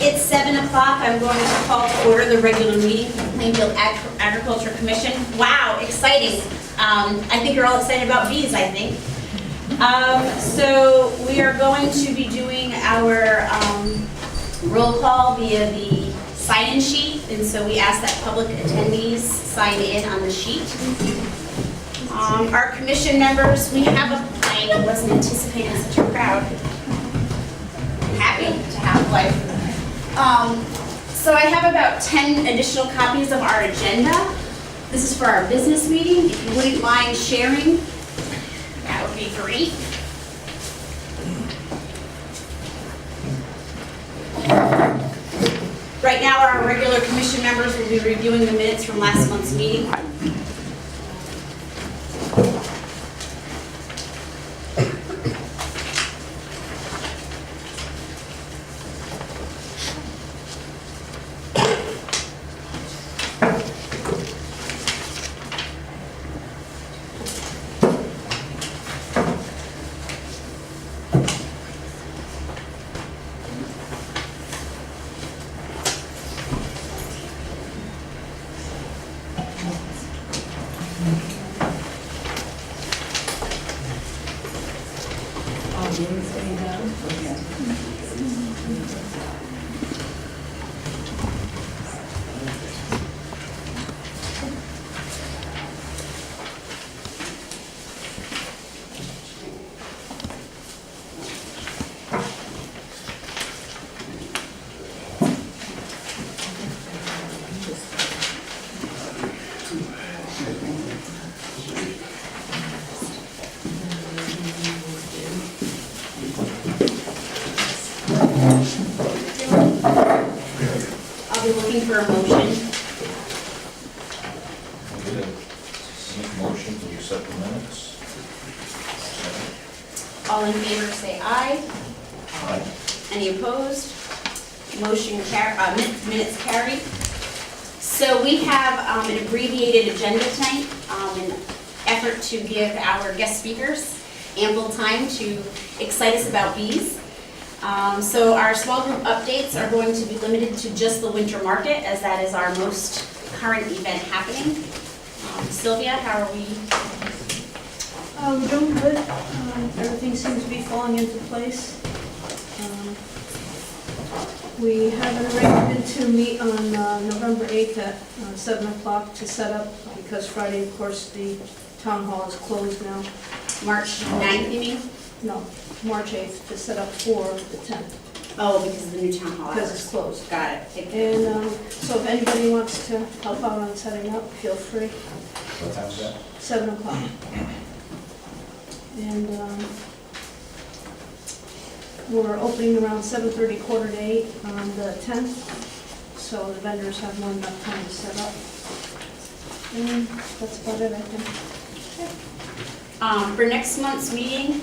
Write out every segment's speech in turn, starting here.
It's 7 o'clock. I'm going to call to order the regular meeting of the Plainfield Agriculture Commission. Wow, exciting. I think you're all excited about bees, I think. So we are going to be doing our roll call via the sign-in sheet, and so we ask that public attendees sign in on the sheet. Our commission members, we have I wasn't anticipating such a crowd. Happy to have life. So I have about 10 additional copies of our agenda. This is for our business meeting. If you wouldn't mind sharing, that would be great. Right now, our regular commission members will be reviewing the minutes from last month's meeting. I'll be looking for a motion. Motion to accept the minutes. All in favor say aye. Aye. Any opposed? Minutes carried. So we have an abbreviated agenda tonight, in effort to give our guest speakers ample time to excite us about bees. So our small group updates are going to be limited to just the winter market, as that is our most current event happening. Sylvia, how are we? We're doing good. Everything seems to be falling into place. We have an arrangement to meet on November 8th at 7 o'clock to set up, because Friday, of course, the town hall is closed now. March 9th, you mean? No, March 8th to set up for the 10th, Oh, because of the new town hall. because it's closed. Got it. Thank you. And so if anybody wants to help out on setting up, feel free. What time's that? 7 o'clock. And we're opening around 7:30, quarter to 8 on the 10th, so the vendors have more than enough time to set up. And that's about it, I think. For next month's meeting,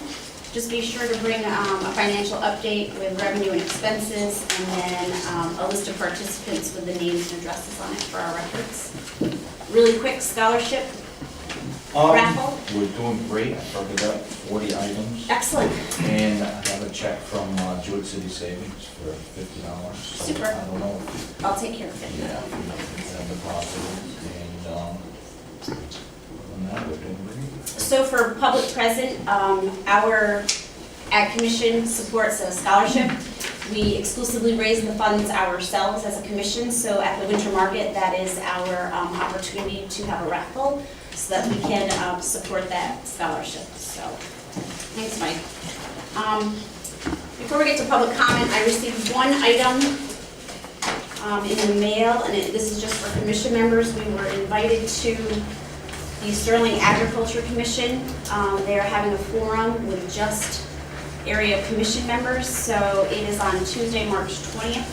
just be sure to bring a financial update with revenue and expenses, and then a list of participants with the names and addresses on it for our records. Really quick scholarship raffle. We're doing great. I probably got 40 items. Excellent. And I have a check from Jewett City Savings for $50. So Super. I don't know. I'll take care of it. Yeah, and deposited. And other than that, we're doing great. So for public present, our Ag Commission supports a scholarship. We exclusively raise the funds ourselves as a commission, so at the winter market, that is our opportunity to have a raffle so that we can support that scholarship. So, thanks, Mike. Before we get to public comment, I received one item in the mail, and this is just for commission members. We were invited to the Sterling Agriculture Commission. They are having a forum with just area commission members, so it is on Tuesday, March 20th.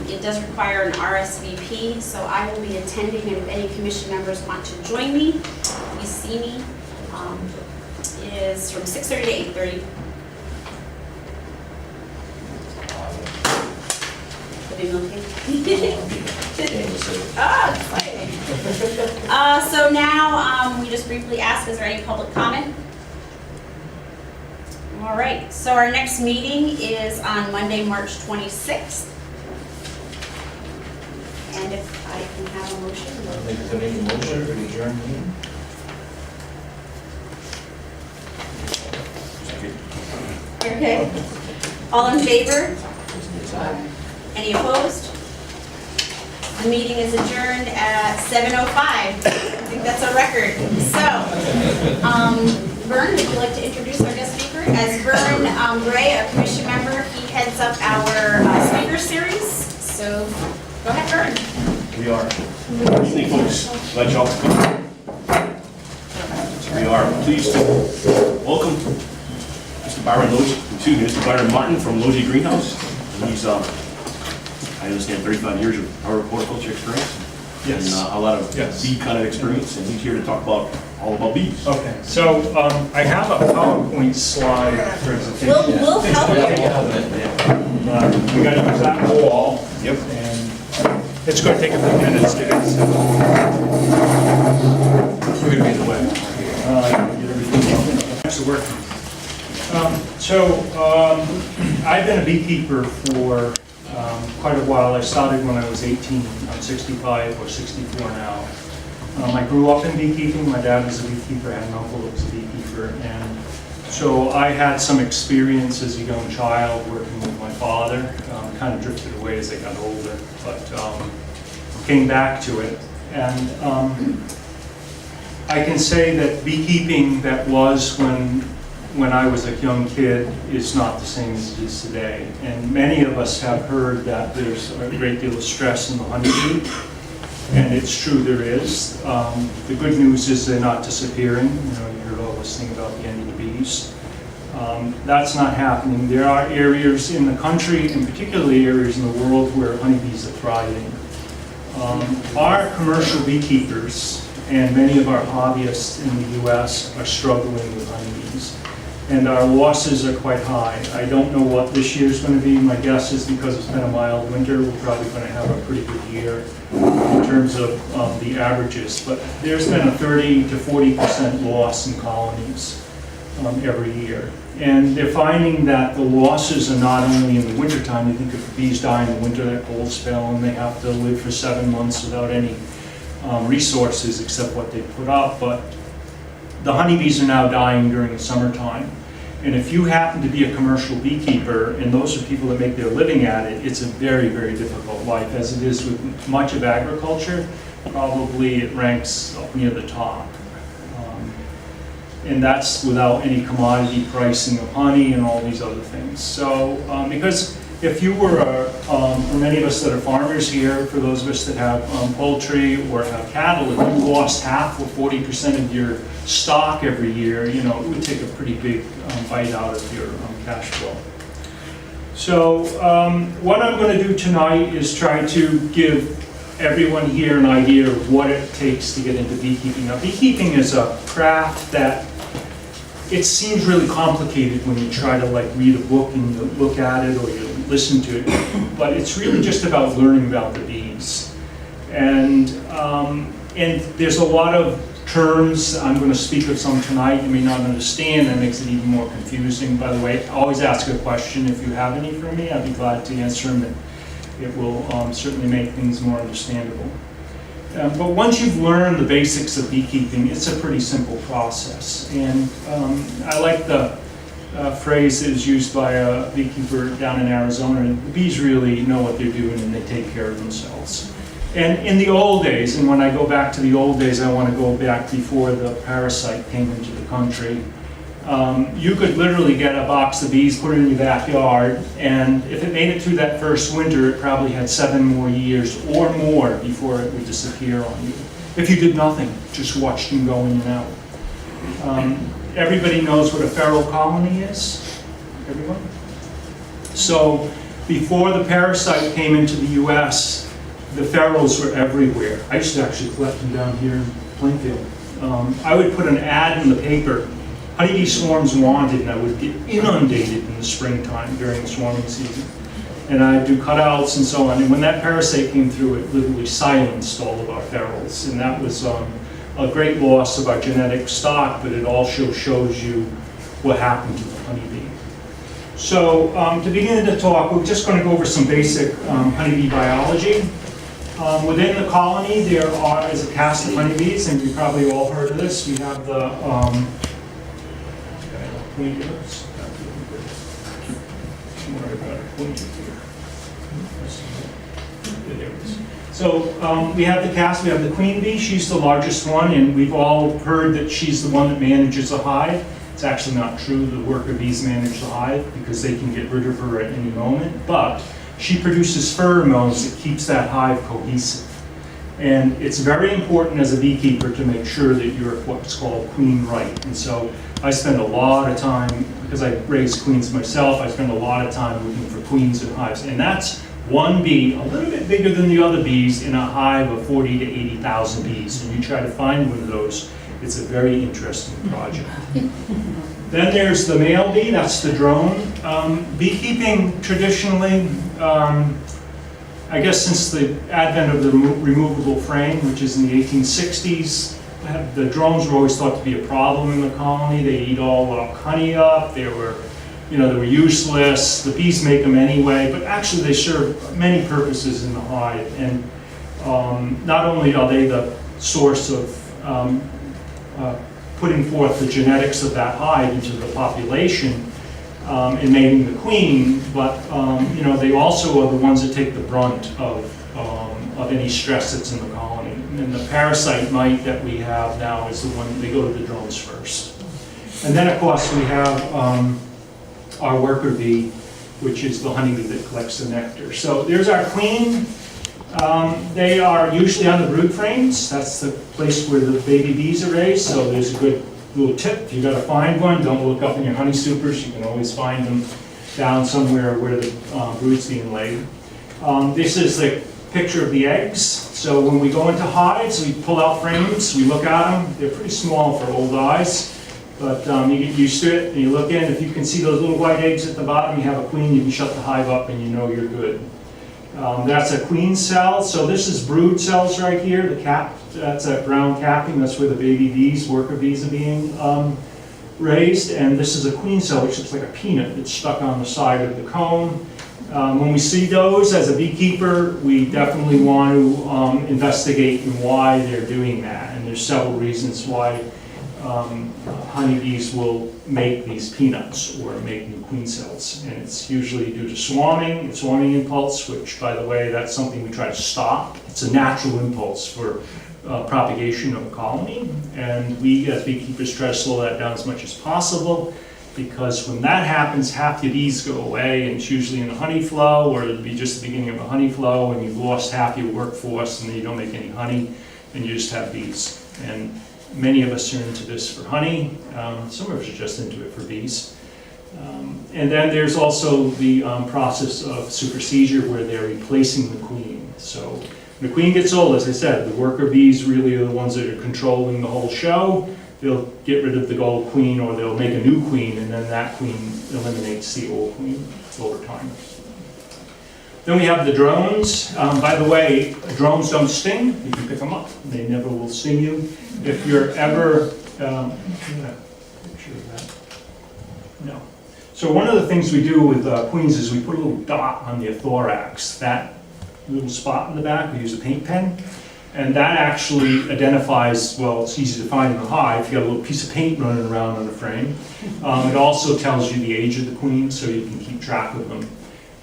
It does require an RSVP, so I will be attending, and if any commission members want to join me, please see me. It is from 6:30 to 8:30. Ah, exciting. So now we just briefly ask, is there any public comment? All right, so our next meeting is on Monday, March 26th. And if I can have a motion. I'd like to make a motion to adjourn the meeting. Okay. All in favor? Any opposed? The meeting is adjourned at 7:05. I think that's a record. So, Vern, would you like to introduce our guest speaker? As Vern Gray, a commission member, he heads up our speaker series. So, go ahead, Vern. We are. Good evening, folks. Glad y'all could come. We are pleased to welcome Mr. Mr. Byron Martin from Logie Greenhouse. And he's, I understand, 35 years of horticulture experience. Yes. And a lot of Yes. bee kind of experience, and he's here to talk all about bees. Okay, so I have a PowerPoint slide presentation. We'll help you. We got to use that wall. Yep. And it's going to take a few minutes to get set. We're gonna be in the way. Thanks for working. I've been a beekeeper for quite a while. I started when I was 18. I'm 65 or 64 now. I grew up in beekeeping. My dad was a beekeeper. I had an uncle that was a beekeeper. And so I had some experience as a young child working with my father. Kind of drifted away as I got older, but came back to it. And I can say that beekeeping that was when I was a young kid is not the same as it is today. And many of us have heard that there's a great deal of stress in the honeybee, and it's true, there is. The good news is they're not disappearing. You know, you heard all this thing about the end of the bees. That's not happening. There are areas in the country, and particularly areas in the world, where honeybees are thriving. Our commercial beekeepers and many of our hobbyists in the US are struggling with honeybees. And our losses are quite high. I don't know what this year's going to be. My guess is because it's been a mild winter, we're probably going to have a pretty good year in terms of the averages. But there's been a 30 to 40% loss in colonies every year. And they're finding that the losses are not only in the wintertime. You think if bees die in the winter, that cold spell, and they have to live for 7 months without any resources except what they put up. But the honeybees are now dying during the summertime. And if you happen to be a commercial beekeeper, and those are people that make their living at it, it's a very, very difficult life, as it is with much of agriculture. Probably it ranks up near the top. And that's without any commodity pricing of honey and all these other things. So, because if you were, for many of us that are farmers here, for those of us that have poultry or have cattle, if you lost half or 40% of your stock every year, you know, it would take a pretty big bite out of your cash flow. So what I'm going to do tonight is try to give everyone here an idea of what it takes to get into beekeeping. Now, beekeeping is a craft that it seems really complicated when you try to like read a book and you look at it or you listen to it, but it's really just about learning about the bees. And there's a lot of terms. I'm going to speak of some tonight you may not understand. That makes it even more confusing. By the way, always ask a question if you have any for me. I'd be glad to answer them. It will certainly make things more understandable. But once you've learned the basics of beekeeping, it's a pretty simple process. And I like the phrase that is used by a beekeeper down in Arizona. The bees really know what they're doing and they take care of themselves. And in the old days, and when I go back to the old days, I want to go back before the parasite came into the country. You could literally get a box of bees, put it in your backyard, and if it made it through that first winter, it probably had 7 more years or more before it would disappear on you. If you did nothing, just watched them go in and out. Everybody knows what a feral colony is? Everyone? So before the parasite came into the US, the ferals were everywhere. I used to actually collect them down here in Plainfield. I would put an ad in the paper, honeybee swarms wanted, and I would get inundated in the springtime during the swarming season. And I'd do cutouts and so on. And when that parasite came through, it literally silenced all of our ferals. And that was a great loss of our genetic stock, but it also shows you what happened to the honeybee. So to begin the talk, we're just going to go over some basic honeybee biology. Within the colony, there is a caste of honeybees, and you've probably all heard of this. We have the pointers. Don't worry about it. Pointer here. There it is. So we have the caste, we have the queen bee. She's the largest one, and we've all heard that she's the one that manages the hive. It's actually not true. The worker bees manage the hive because they can get rid of her at any moment. But she produces pheromones that keeps that hive cohesive. And it's very important as a beekeeper to make sure that you're what's called queen right. And so I spend a lot of time, because I raise queens myself, I spend a lot of time looking for queens in hives. And that's one bee, a little bit bigger than the other bees, in a hive of 40 to 80,000 bees. And you try to find one of those, it's a very interesting project. Then there's the male bee, that's the drone. Beekeeping traditionally, I guess since the advent of the removable frame, which is in the 1860s, the drones were always thought to be a problem in the colony. They eat all the honey up, they were useless. The bees make them anyway, but actually they serve many purposes in the hive. And not only are they the source of putting forth the genetics of that hive into the population and mating the queen, but they also are the ones that take the brunt of any stress that's in the colony. And the parasite mite that we have now is the one, they go to the drones first. And then of course we have our worker bee, which is the honeybee that collects the nectar. So there's our queen. They are usually on the brood frames. That's the place where the baby bees are raised. So there's a good little tip. If you got to find one, don't look up in your honey supers. You can always find them down somewhere where the brood's being laid. This is the picture of the eggs. So when we go into hives, we pull out frames, we look at them. They're pretty small for old eyes, but you get used to it and you look in. If you can see those little white eggs at the bottom, you have a queen, you can shut the hive up and you know you're good. That's a queen cell. So this is brood cells right here. The cap, that's a brown capping. That's where the baby bees, worker bees, are being raised. And this is a queen cell, which looks like a peanut that's stuck on the side of the cone. When we see those as a beekeeper, we definitely want to investigate why they're doing that. And there's several reasons why honeybees will make these peanuts or make new queen cells. And it's usually due to swarming impulse, which, by the way, that's something we try to stop. It's a natural impulse for propagation of a colony. And we, as beekeepers, try to slow that down as much as possible, because when that happens, half the bees go away, and it's usually in a honey flow, or it'll be just the beginning of a honey flow, and you've lost half your workforce, and then you don't make any honey, and you just have bees. And many of us are into this for honey. Some of us are just into it for bees. And then there's also the process of supersedure, where they're replacing the queen. So when the queen gets old, as I said, the worker bees really are the ones that are controlling the whole show. They'll get rid of the old queen, or they'll make a new queen, and then that queen eliminates the old queen over time. Then we have the drones. By the way, drones don't sting. You can pick them up. They never will sting you. If you're ever, picture of that. No. So one of the things we do with queens is we put a little dot on their thorax. That little spot in the back, we use a paint pen. And that actually identifies, well, it's easy to find in the hive. You got a little piece of paint running around on the frame. It also tells you the age of the queen, so you can keep track of them.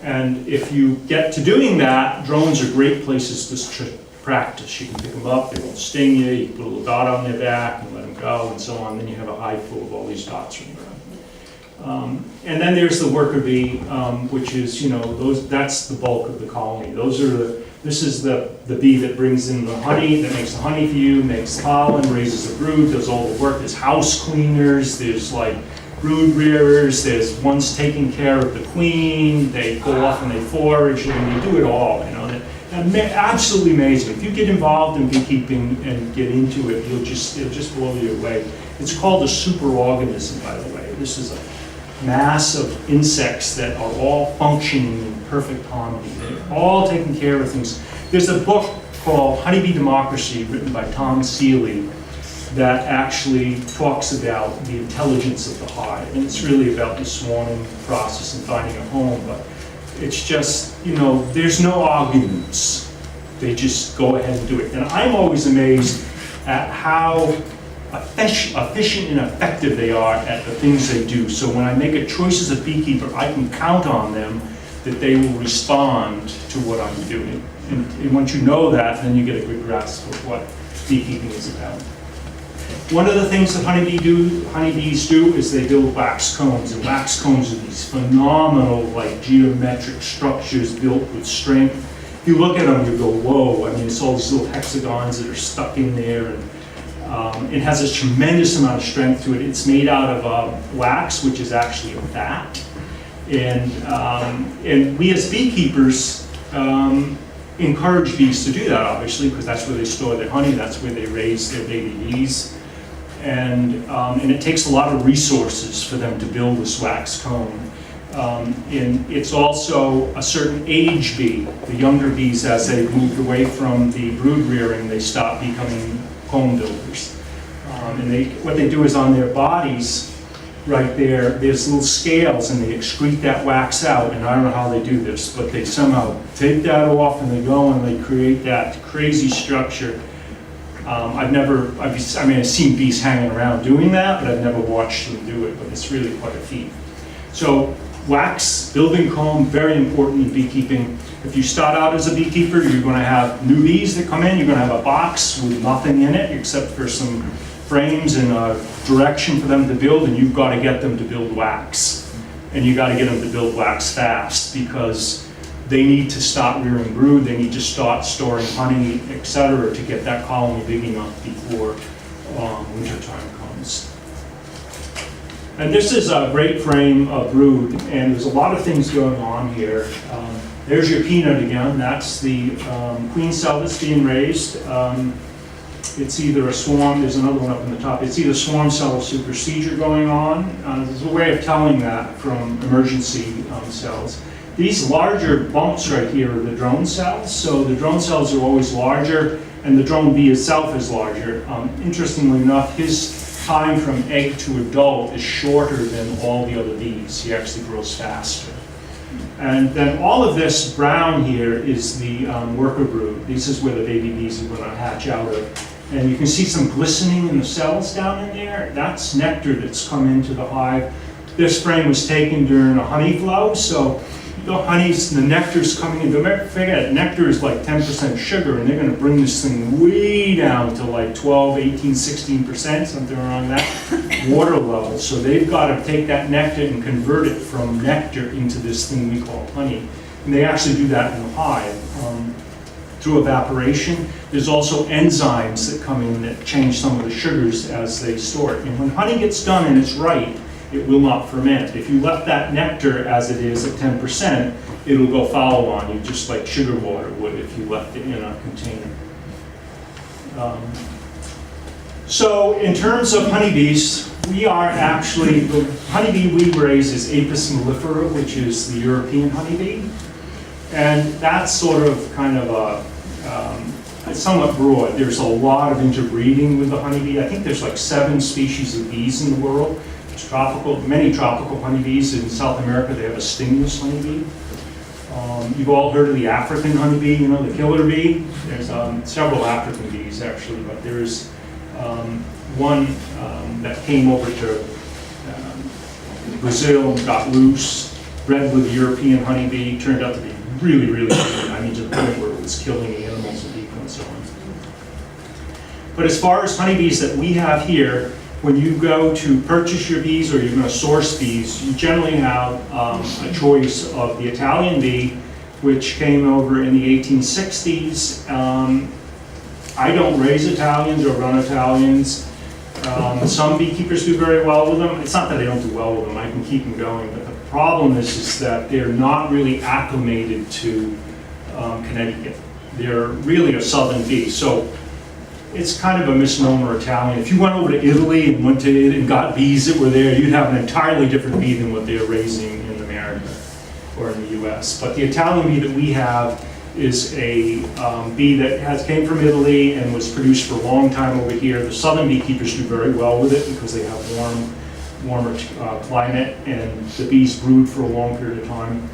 And if you get to doing that, drones are great places to practice. You can pick them up, they won't sting you, you can put a little dot on their back and let them go and so on. Then you have a hive full of all these dots running around. And then there's the worker bee, which is, that's the bulk of the colony. This is the bee that brings in the honey, that makes the honey for you, makes pollen, raises the brood, does all the work. There's house cleaners, there's like brood rearers, there's ones taking care of the queen, they go off and they forage, and they do it all, Absolutely amazing. If you get involved in beekeeping and get into it, it'll just blow you away. It's called a superorganism, by the way. This is a mass of insects that are all functioning in perfect harmony. They're all taking care of things. There's a book called Honeybee Democracy, written by Tom Seeley, that actually talks about the intelligence of the hive. And it's really about the swarming process and finding a home, but it's just, you know, there's no arguments. They just go ahead and do it. And I'm always amazed at how efficient and effective they are at the things they do. So when I make a choice as a beekeeper, I can count on them that they will respond to what I'm doing. And once you know that, then you get a good grasp of what beekeeping is about. One of the things that honeybees do is they build wax combs, and wax combs are these phenomenal, like, geometric structures built with strength. If you look at them, you go, whoa, I mean, it's all these little hexagons that are stuck in there, and it has a tremendous amount of strength to it. It's made out of wax, which is actually a fat, and we as beekeepers encourage bees to do that, obviously, because that's where they store their honey, that's where they raise their baby bees. And it takes a lot of resources for them to build this wax comb. And it's also a certain age bee. The younger bees, as they moved away from the brood rearing, they stop becoming comb builders. And what they do is on their bodies, right there, there's little scales, and they excrete that wax out. And I don't know how they do this, but they somehow take that off, and they go and they create that crazy structure. I've seen bees hanging around doing that, but I've never watched them do it, but it's really quite a feat. So wax, building comb, very important in beekeeping. If you start out as a beekeeper, you're going to have new bees that come in, you're going to have a box with nothing in it except for some frames and a direction for them to build, and you've got to get them to build wax. And you've got to get them to build wax fast, because they need to start rearing brood, they need to start storing honey, etc., to get that colony big enough before winter time comes. And this is a great frame of brood, and there's a lot of things going on here. There's your peanut again. That's the queen cell that's being raised. It's either a swarm, there's another one up in the top, it's either swarm cell or supersedure going on. There's a way of telling that from emergency cells. These larger bumps right here are the drone cells. So the drone cells are always larger, and the drone bee itself is larger. Interestingly enough, his time from egg to adult is shorter than all the other bees. He actually grows faster. And then all of this brown here is the worker brood. This is where the baby bees are going to hatch out of. And you can see some glistening in the cells down in there. That's nectar that's come into the hive. This frame was taken during a honey flow, so the nectar's coming in. Don't forget, nectar is like 10% sugar, and they're going to bring this thing way down to like 12, 18, 16%, something around that water level. So they've got to take that nectar and convert it from nectar into this thing we call honey. And they actually do that in the hive through evaporation. There's also enzymes that come in that change some of the sugars as they store it. And when honey gets done and it's right, it will not ferment. If you left that nectar as it is at 10%, it'll go foul on you, just like sugar water would if you left it in a container. So in terms of honeybees, we are actually, the honeybee we raise is Apis mellifera, which is the European honeybee. And that's sort of kind of it's somewhat broad. There's a lot of interbreeding with the honeybee. I think there's like 7 species of bees in the world. It's tropical, many tropical honeybees. In South America, they have a stingless honeybee. You've all heard of the African honeybee, you know, the killer bee. There's several African bees, actually, but there's one that came over to Brazil, got loose, bred with the European honeybee, turned out to be really, really good. I mean, to the point where it was killing animals and people and so on. But as far as honeybees that we have here, when you go to purchase your bees or you're going to source bees, you generally have a choice of the Italian bee, which came over in the 1860s. I don't raise Italians or run Italians. Some beekeepers do very well with them. It's not that I don't do well with them, I can keep them going, but the problem is that they're not really acclimated to Connecticut. They're really a southern bee. So it's kind of a misnomer Italian. If you went over to Italy and went to it and got bees that were there, you'd have an entirely different bee than what they're raising in America or in the US. But the Italian bee that we have is a bee that came from Italy and was produced for a long time over here. The southern beekeepers do very well with it because they have warmer climate, and the bees brood for a long period of time.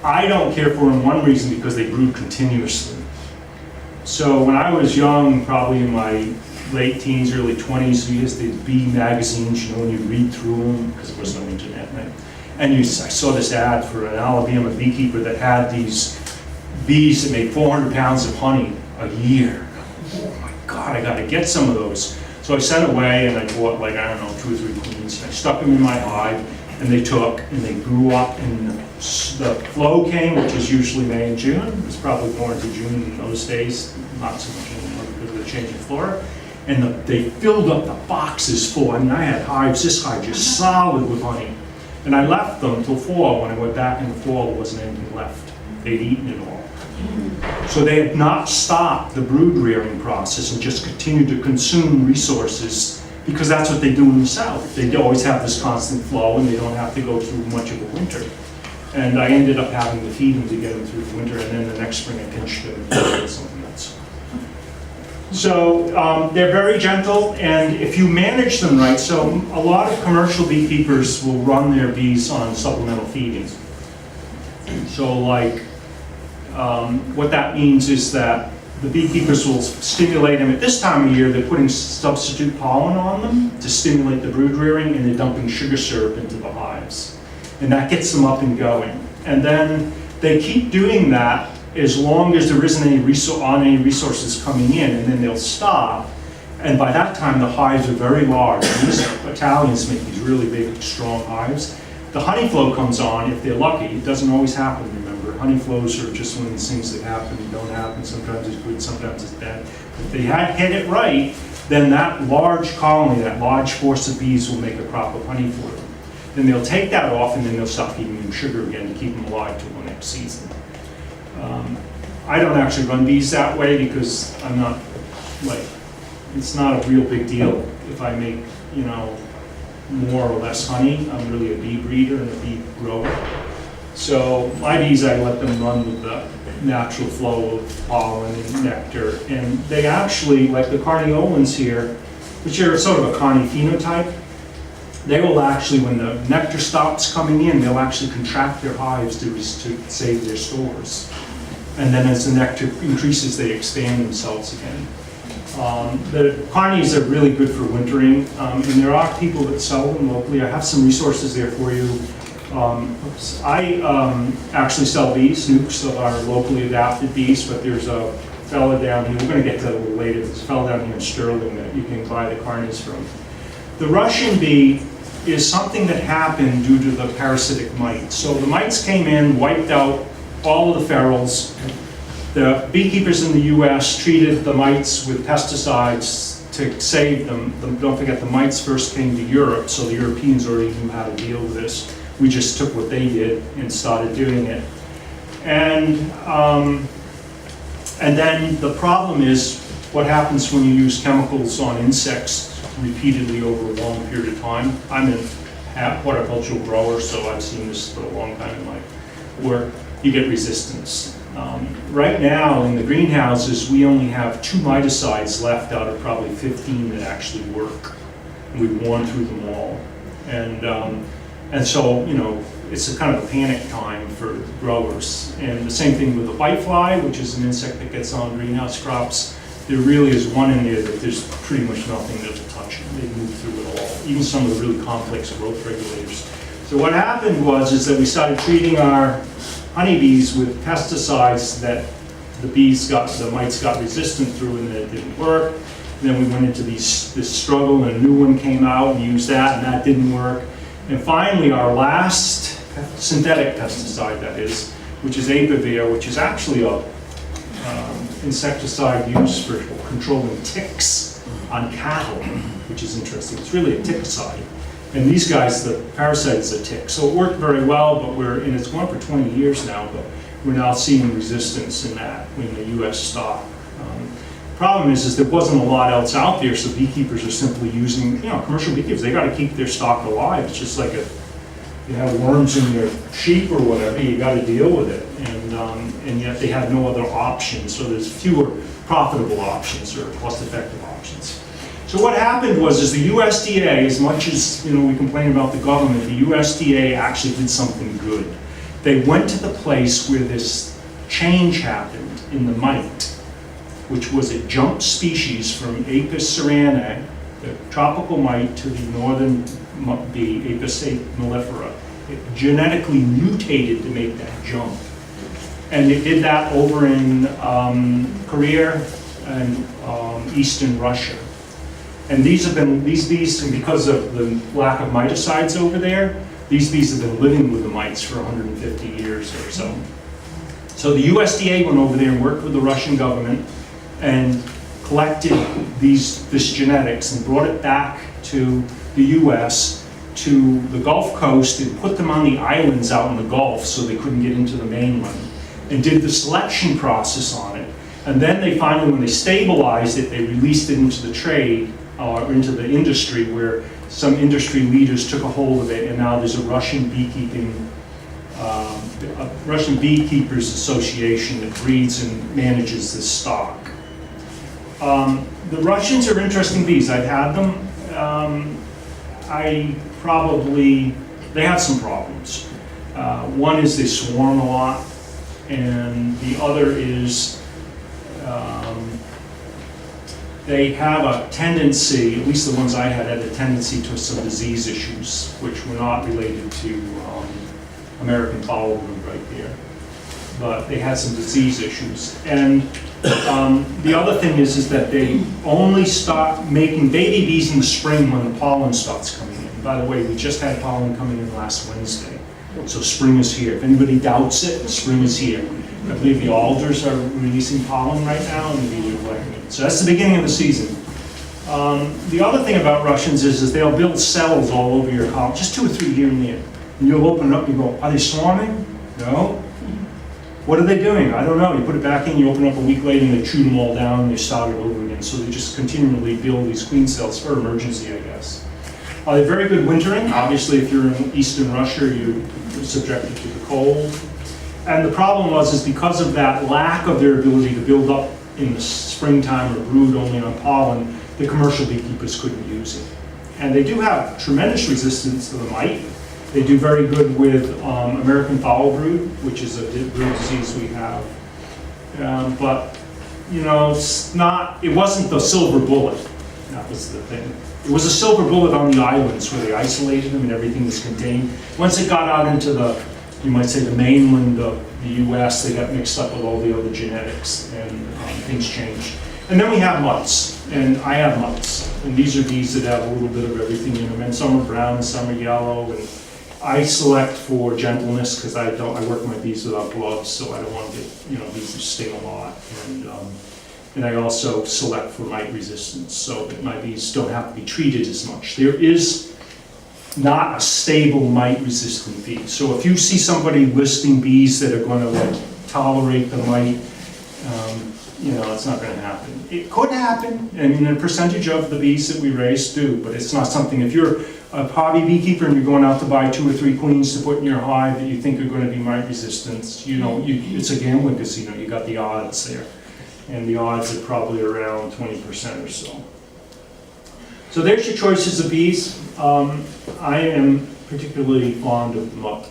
I don't care for them, one reason, because they brood continuously. So when I was young, probably in my late teens, early 20s, we used the bee magazines, you know, and you read through them, because there was no internet, right? And I saw this ad for an Alabama beekeeper that had these bees that made 400 pounds of honey a year. Oh my God, I gotta get some of those. So I sent away and I bought, like, I don't know, 2 or 3 queens. I stuck them in my hive, and they took, and they grew up, and the flow came, which is usually May and June. It was probably more into June in those days, not so much anymore because of the changing flora. And they filled up the boxes full. I mean, I had hives, this hive just solid with honey. And I left them till fall. When I went back in the fall, there wasn't anything left. They'd eaten it all. So they had not stopped the brood rearing process and just continued to consume resources, because that's what they do in the South. They always have this constant flow, and they don't have to go through much of a winter. And I ended up having to feed them to get them through the winter, and then the next spring I pinched them and did something else. So they're very gentle, and if you manage them right, so a lot of commercial beekeepers will run their bees on supplemental feeding. So like, what that means is that the beekeepers will stimulate them. At this time of year, they're putting substitute pollen on them to stimulate the brood rearing, and they're dumping sugar syrup into the hives. And that gets them up and going. And then they keep doing that as long as there isn't any resources coming in, and then they'll stop. And by that time, the hives are very large. And these Italians make these really big, strong hives. The honey flow comes on if they're lucky. It doesn't always happen, remember. Honey flows are just one of these things that happen and don't happen. Sometimes it's good, sometimes it's bad. If they hit it right, then that large colony, that large force of bees will make a crop of honey for them. Then they'll take that off, and then they'll stop feeding them sugar again to keep them alive till the next season. I don't actually run bees that way because I'm not, like, it's not a real big deal if I make, you know, more or less honey. I'm really a bee breeder and a bee grower. So my bees, I let them run with the natural flow of pollen and nectar. And they actually, like the carniolans here, which are sort of a carny phenotype, they will actually, when the nectar stops coming in, they'll actually contract their hives to save their stores. And then as the nectar increases, they expand themselves again. The carnies are really good for wintering, and there are people that sell them locally. I have some resources there for you. I actually sell bees, nukes of our locally adapted bees, but there's a fella down here, we're going to get to that a little later, there's a fella down here in Sterling that you can buy the carnies from. The Russian bee is something that happened due to the parasitic mites. So the mites came in, wiped out all of the ferals. The beekeepers in the US treated the mites with pesticides to save them. Don't forget, the mites first came to Europe, so the Europeans already knew how to deal with this. We just took what they did and started doing it. And then the problem is what happens when you use chemicals on insects repeatedly over a long period of time. I'm a horticultural grower, so I've seen this for a long time in my work. You get resistance. Right now in the greenhouses, we only have 2 miticides left out of probably 15 that actually work. We've worn through them all. And so, you know, it's a kind of a panic time for growers. And the same thing with the whitefly, which is an insect that gets on greenhouse crops. There really is one in there that there's pretty much nothing that will touch it. They move through it all, even some of the really complex growth regulators. So what happened is that we started treating our honeybees with pesticides that the mites got resistant through, and that it didn't work. And then we went into this struggle, and a new one came out, and used that, and that didn't work. And finally, our last synthetic pesticide, that is, which is Apivir, which is actually a insecticide used for controlling ticks on cattle, which is interesting. It's really a tickicide. And these guys, the parasite is a tick. So it worked very well, and it's gone for 20 years now, but we're now seeing resistance in that in the US stock. Problem is there wasn't a lot else out there, so beekeepers are simply using, commercial beekeepers, they got to keep their stock alive. It's just like if you have worms in your sheep or whatever, you got to deal with it. And and yet they had no other options, so there's fewer profitable options or cost-effective options. So what happened was the USDA, as much as we complain about the government, the USDA actually did something good. They went to the place where this change happened in the mite, which was a jump species from Apis ceranae, the tropical mite, to the northern bee, Apis mellifera. It genetically mutated to make that jump. And it did that over in Korea and eastern Russia. And these bees, because of the lack of miticides over there, these bees have been living with the mites for 150 years or so. So the USDA went over there and worked with the Russian government and collected this genetics and brought it back to the US, to the Gulf Coast, and put them on the islands out in the Gulf so they couldn't get into the mainland, and did the selection process on it. And then they finally, when they stabilized it, they released it into the trade, or into the industry, where some industry leaders took a hold of it, and now there's a Russian Russian Beekeepers Association that breeds and manages this stock. The Russians are interesting bees. I've had them. They have some problems. One is they swarm a lot, and the other is they have a tendency, at least the ones I had a tendency to some disease issues, which were not related to American foul brood right there. But they had some disease issues. And the other thing is that they only start making baby bees in the spring when the pollen starts coming in. By the way, we just had pollen coming in last Wednesday. So spring is here. If anybody doubts it, spring is here. I believe the alders are releasing pollen right now, and the bees are collecting it. So that's the beginning of the season. The other thing about Russians is they'll build cells all over your colony, just 2 or 3 here and there. And you'll open it up and you go, are they swarming? No. What are they doing? I don't know. You put it back in, you open it up a week later, and they chew them all down, and they start it over again. So they just continually build these queen cells for emergency, I guess. They're very good wintering. Obviously, if you're in eastern Russia, you're subjected to the cold. And the problem is because of that lack of their ability to build up in the springtime or brood only on pollen, the commercial beekeepers couldn't use it. And they do have tremendous resistance to the mite. They do very good with American foul brood, which is a brood disease we have. But, it wasn't the silver bullet. That was the thing. It was a silver bullet on the islands where they isolated them and everything was contained. Once it got out into you might say the mainland of the US, they got mixed up with all the other genetics, and things changed. And then we have mites, and I have mites. And these are bees that have a little bit of everything in them, and some are brown and some are yellow. And I select for gentleness because I work my bees without gloves, so I don't want to get, bees that sting a lot. And I also select for mite resistance so that my bees don't have to be treated as much. There is not a stable mite-resistant bee. So if you see somebody listing bees that are going to tolerate the mite, it's not going to happen. It could happen, and a percentage of the bees that we raise do, but it's not something. If you're a hobby beekeeper and you're going out to buy 2 or 3 queens to put in your hive that you think are going to be mite resistant, it's a gambling casino. You got the odds there, and the odds are probably around 20% or so. So there's your choices of bees. I am particularly fond of muck.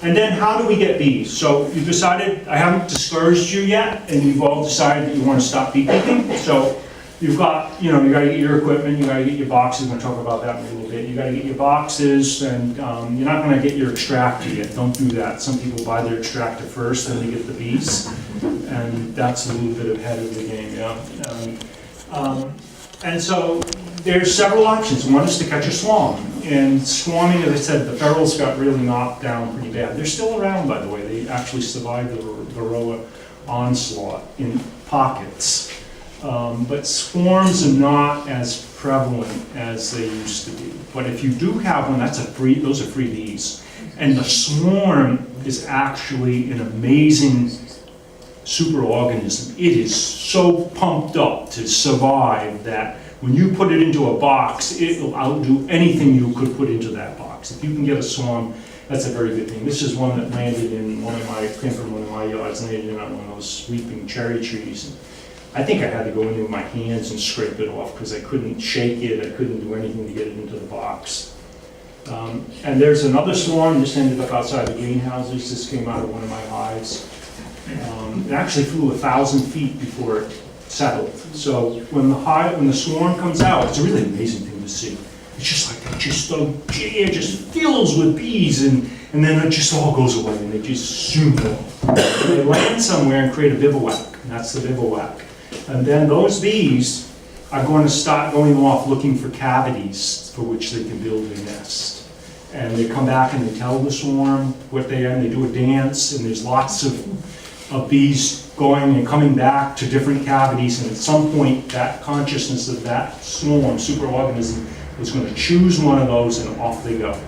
And then how do we get bees? So you decided, I haven't discouraged you yet, and you've all decided that you want to stop beekeeping. So you've got, you got to get your equipment, you got to get your boxes. We're going to talk about that in a little bit. You got to get your boxes, and you're not going to get your extractor yet. Don't do that. Some people buy their extractor first, then they get the bees, and that's a little bit ahead of the game, yeah. And so there's several options. One is to catch a swarm. And swarming, as I said, the ferals got really knocked down pretty bad. They're still around, by the way. They actually survived the Varroa onslaught in pockets. But swarms are not as prevalent as they used to be. But if you do have one, those are free bees. And the swarm is actually an amazing superorganism. It is so pumped up to survive that when you put it into a box, it will outdo anything you could put into that box. If you can get a swarm, that's a very good thing. This is one that landed in came from one of my yards, landed in on one of those sweeping cherry trees. I think I had to go in there with my hands and scrape it off because I couldn't shake it, I couldn't do anything to get it into the box. And there's another swarm, this ended up outside the greenhouses, this came out of one of my hives. It actually flew 1,000 feet before it settled. So when the swarm comes out, it's a really amazing thing to see. It's just like the air just fills with bees, and then it just all goes away, and they just zoom off. They land somewhere and create a bivouac, and that's the bivouac. And then those bees are going to start going off looking for cavities for which they can build a nest. And they come back and they tell the swarm what they are, and they do a dance, and there's lots of bees going and coming back to different cavities, and at some point that consciousness of that swarm, superorganism, is going to choose one of those and off they go.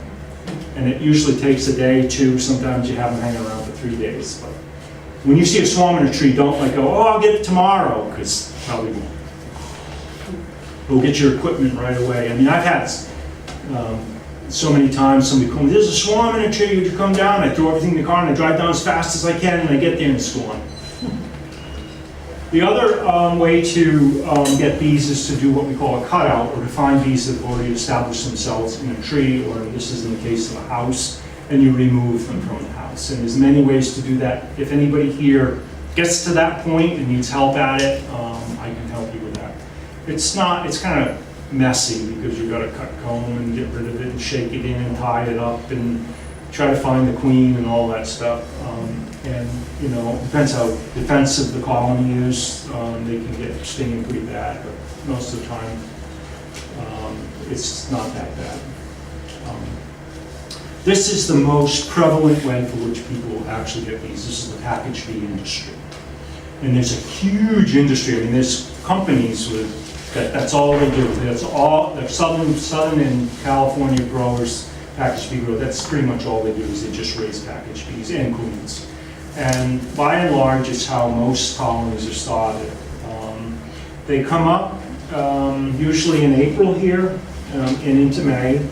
And it usually takes a day, 2, sometimes you have them hanging around for 3 days. But when you see a swarm in a tree, don't like go, oh, I'll get it tomorrow, because probably won't. Go get your equipment right away. I mean, I've had so many times somebody come, there's a swarm in a tree, would you come down? I throw everything in the car and I drive down as fast as I can, and I get there and it's gone. The other way to get bees is to do what we call a cutout, or to find bees that have already established themselves in a tree, or this is in the case of a house, and you remove them from the house. And there's many ways to do that. If anybody here gets to that point and needs help at it, I can help you with that. It's kind of messy because you've got to cut comb and get rid of it and shake it in and tie it up and try to find the queen and all that stuff. And you know, depends how defensive the colony is. They can get stinging pretty bad, but most of the time it's not that bad. This is the most prevalent way for which people actually get bees. This is the package bee industry. And there's a huge industry. I mean, there's companies that's all they do. That's all, they're Southern and California growers, package bee growers. That's pretty much all they do, is they just raise package bees and queens. And by and large, it's how most colonies are started. They come up usually in April here and into May.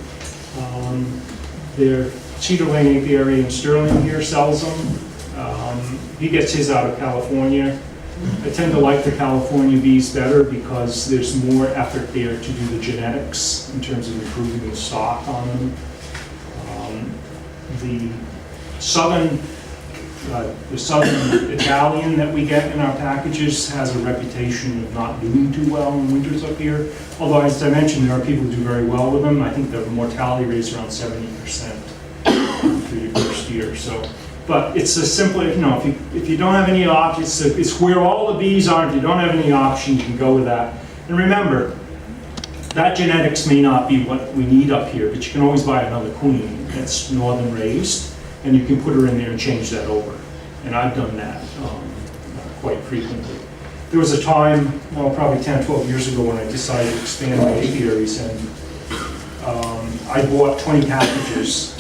Their Cedar Lane apiary in Sterling here sells them. He gets his out of California. I tend to like the California bees better because there's more effort there to do the genetics in terms of improving the stock on them. The southern Italian that we get in our packages has a reputation of not doing too well in winters up here. Although, as I mentioned, there are people who do very well with them. I think the mortality rate is around 70% for your first year. So, but it's a simple, you know, if you don't have any options, it's where all the bees are. If you don't have any options, you can go with that. And remember, that genetics may not be what we need up here, but you can always buy another queen that's northern raised, and you can put her in there and change that over. And I've done that quite frequently. There was a time, well, probably 10, 12 years ago, when I decided to expand my apiaries, and I bought 20 packages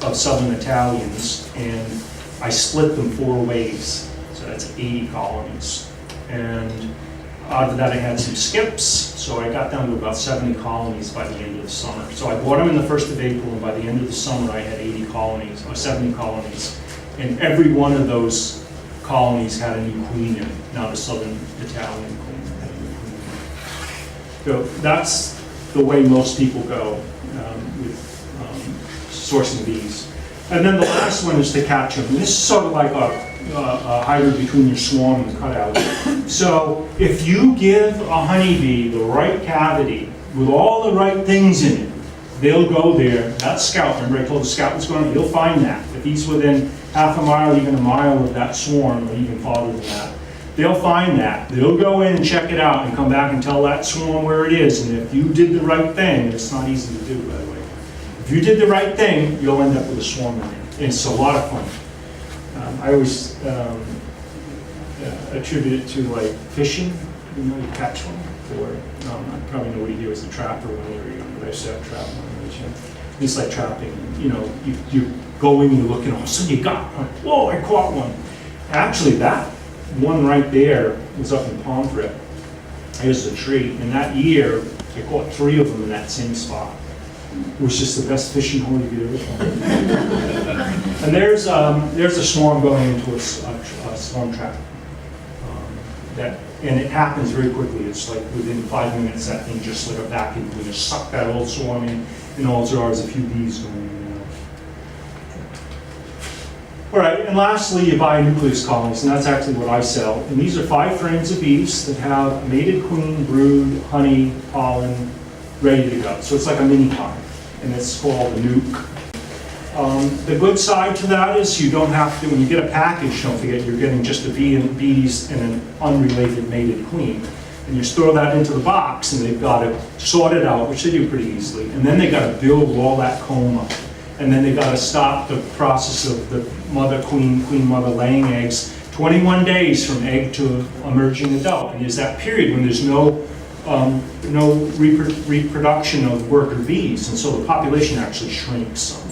of Southern Italians, and I split them 4 ways. So that's 80 colonies. And out of that, I had some skips, so I got down to about 70 colonies by the end of the summer. So I bought them in the 1st of April, and by the end of the summer, I had 80 colonies, or 70 colonies. And every one of those colonies had a new queen in it. Now the Southern Italian queen had a new queen in it. So that's the way most people go with sourcing bees. And then the last one is to catch them. And this is sort of like a hybrid between your swarm and the cutout. So if you give a honeybee the right cavity with all the right things in it, they'll go there. That scout, remember I told the scout what's going on, he'll find that. If he's within half a mile, even a mile of that swarm, or even farther than that, they'll find that. They'll go in and check it out and come back and tell that swarm where it is. And if you did the right thing, and it's not easy to do, by the way, if you did the right thing, you'll end up with a swarm in there. And it's a lot of fun. I always attribute it to like fishing. You know, you catch one. Or probably nobody here was a trapper when they were young, but I used to have trap when I was young. It's like trapping. You know, you go in, you look, and all of a sudden you got one. Whoa, I caught one. Actually, that one right there was up in Pomfret. There's a tree, and that year I caught 3 of them in that same spot. was just the best fishing hole you could ever find. And there's a swarm going into a swarm trap. And it happens very quickly. It's like within 5 minutes, that thing just like a vacuum cleaner suck that old swarm in, and all there are is a few bees going in and out. All right, and lastly, you buy nucleus colonies, and that's actually what I sell. And these are 5 frames of bees that have mated queen, brood, honey, pollen, ready to go. So it's like a mini hive, and it's called a nuke. The good side to that is you don't have to, when you get a package, don't forget you're getting just a bee and bees and an unrelated mated queen. And you store that into the box, and they've got to sort it out, which they do pretty easily. And then they got to build all that comb up. And then they got to stop the process of the mother queen mother laying eggs 21 days from egg to emerging adult. And there's that period when there's no reproduction of worker bees, and so the population actually shrinks.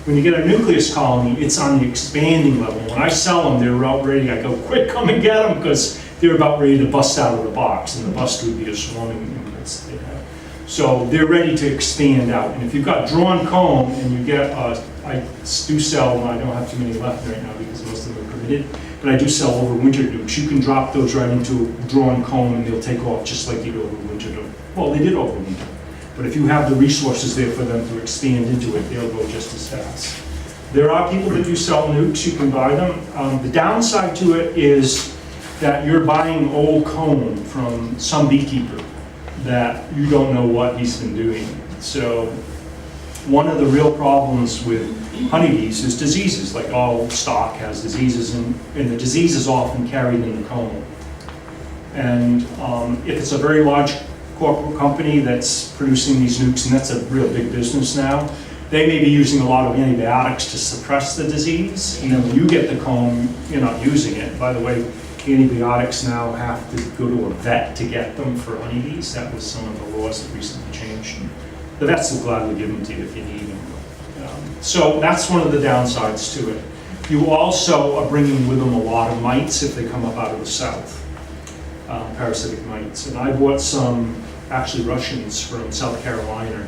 When you get a nucleus colony, it's on the expanding level. When I sell them, they're about ready. I go, quick, come and get them, because they're about ready to bust out of the box, and the bust would be a swarming impulse they have. So they're ready to expand out. And if you've got drawn comb, and you get, I do sell, I don't have too many left right now because most of them are permitted, but I do sell overwintered nukes. You can drop those right into a drawn comb, and they'll take off just like you'd overwintered them. Well, they did overwinter. But if you have the resources there for them to expand into it, they'll go just as fast. There are people that do sell nukes, you can buy them. The downside to it is that you're buying old comb from some beekeeper that you don't know what he's been doing. So one of the real problems with honeybees is diseases, like all stock has diseases, and the disease is often carried in the comb. And if it's a very large corporate company that's producing these nukes, and that's a real big business now, they may be using a lot of antibiotics to suppress the disease, and then when you get the comb, you're not using it. By the way, antibiotics now have to go to a vet to get them for honeybees. That was some of the laws that recently changed. The vets will gladly give them to you if you need them. So that's one of the downsides to it. You also are bringing with them a lot of mites if they come up out of the south. Parasitic mites. And I bought some, actually Russians from South Carolina,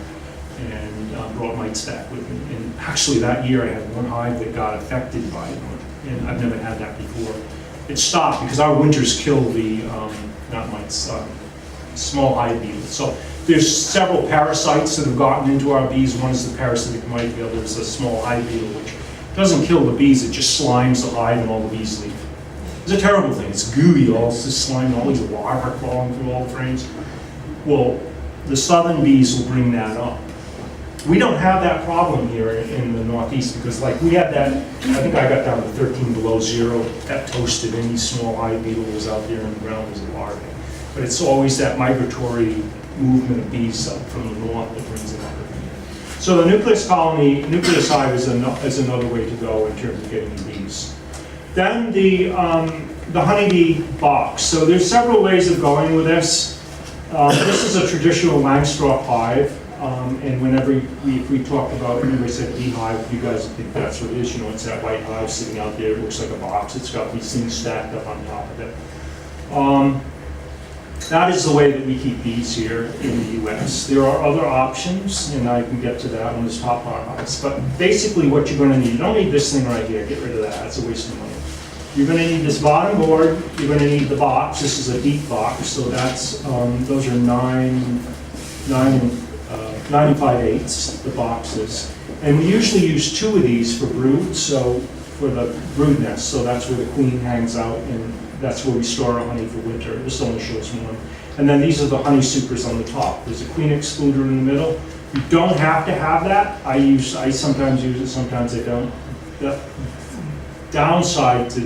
and brought mites back with me. And actually that year I had one hive that got affected by them, and I've never had that before. It stopped because our winters kill the, not mites, small hive beetles. So there's several parasites that have gotten into our bees. One is the parasitic mite, the other is the small hive beetle, which doesn't kill the bees, it just slimes the hive and all the bees leave. It's a terrible thing. It's gooey, all this slime, all these larvae crawling through all the frames. Well, the southern bees will bring that up. We don't have that problem here in the Northeast because, like, we had that, I think I got down to 13 below zero, got toasted, any small hive beetle was out there in the ground was a larvae. But it's always that migratory movement of bees up from the north that brings it up. So the nucleus colony, nucleus hive is another way to go in terms of getting the bees. Then the honeybee box. So there's several ways of going with this. This is a traditional Langstroth hive, and whenever we talked about it, anybody said beehive, you guys think that's what it is. You know, it's that white hive sitting out there. It looks like a box. It's got these things stacked up on top of it. That is the way that we keep bees here in the U.S. There are other options, and I can get to that on this top bar hives. But basically what you're going to need, you don't need this thing right here. Get rid of that. It's a waste of money. You're going to need this bottom board. You're going to need the box. This is a deep box, so that's those are 9 and 5/8, the boxes. And we usually use 2 of these for brood, so for the brood nest. So that's where the queen hangs out, and that's where we store our honey for winter. This only shows one. And then these are the honey supers on the top. There's a queen excluder in the middle. You don't have to have that. I sometimes use it, sometimes I don't. The downside to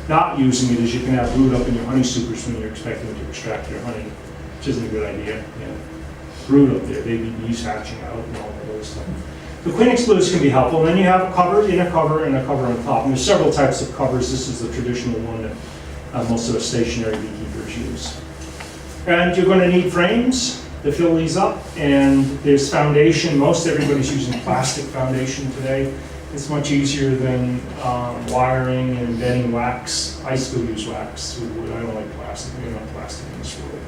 not using it is you can have brood up in your honey supers when you're expecting to extract your honey, which isn't a good idea. Yeah. Brood up there, baby bees hatching out and all that other stuff. The queen excluders can be helpful. And then you have a cover, inner cover, and a cover on top. And there's several types of covers. This is the traditional one that most of the stationary beekeepers use. And you're going to need frames to fill these up. And there's foundation. Most everybody's using plastic foundation today. It's much easier than wiring and embedding wax. I still use wax with wood. I don't like plastic. We don't have plastic in this world.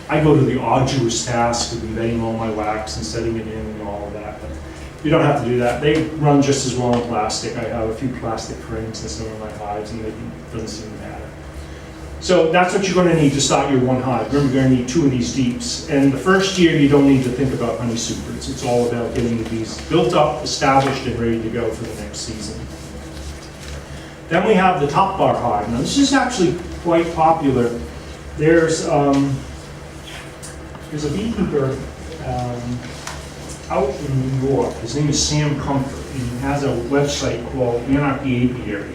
I go to the arduous task of embedding all my wax and setting it in and all of that. But you don't have to do that. They run just as well in plastic. I have a few plastic frames in some of my hives, and it doesn't seem to matter. So that's what you're going to need to start your one hive. Remember, you're going to need 2 of these deeps. And the first year, you don't need to think about honey supers. It's all about getting the bees built up, established, and ready to go for the next season. Then we have the top bar hive. Now, this is actually quite popular. There's a beekeeper out in New York. His name is Sam Comfort, and he has a website called Anarchy Apiary.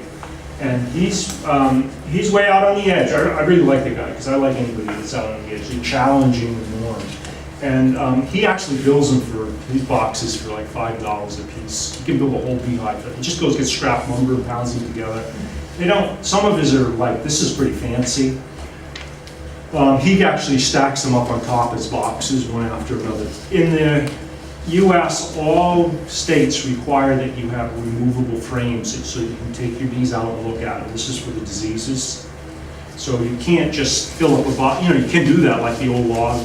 And he's way out on the edge. I really like the guy, because I like anybody that's out on the edge. They're challenging the norm. And he actually builds them for these boxes for like $5 a piece. You can build a whole beehive. He just goes get scrap lumber and pounds them together. They don't. Some of his are like, this is pretty fancy. He actually stacks them up on top as boxes, one after another. In the U.S., all states require that you have removable frames so you can take your bees out and look at them. This is for the diseases. So you can't just fill up a box. You know, you can do that like the old log,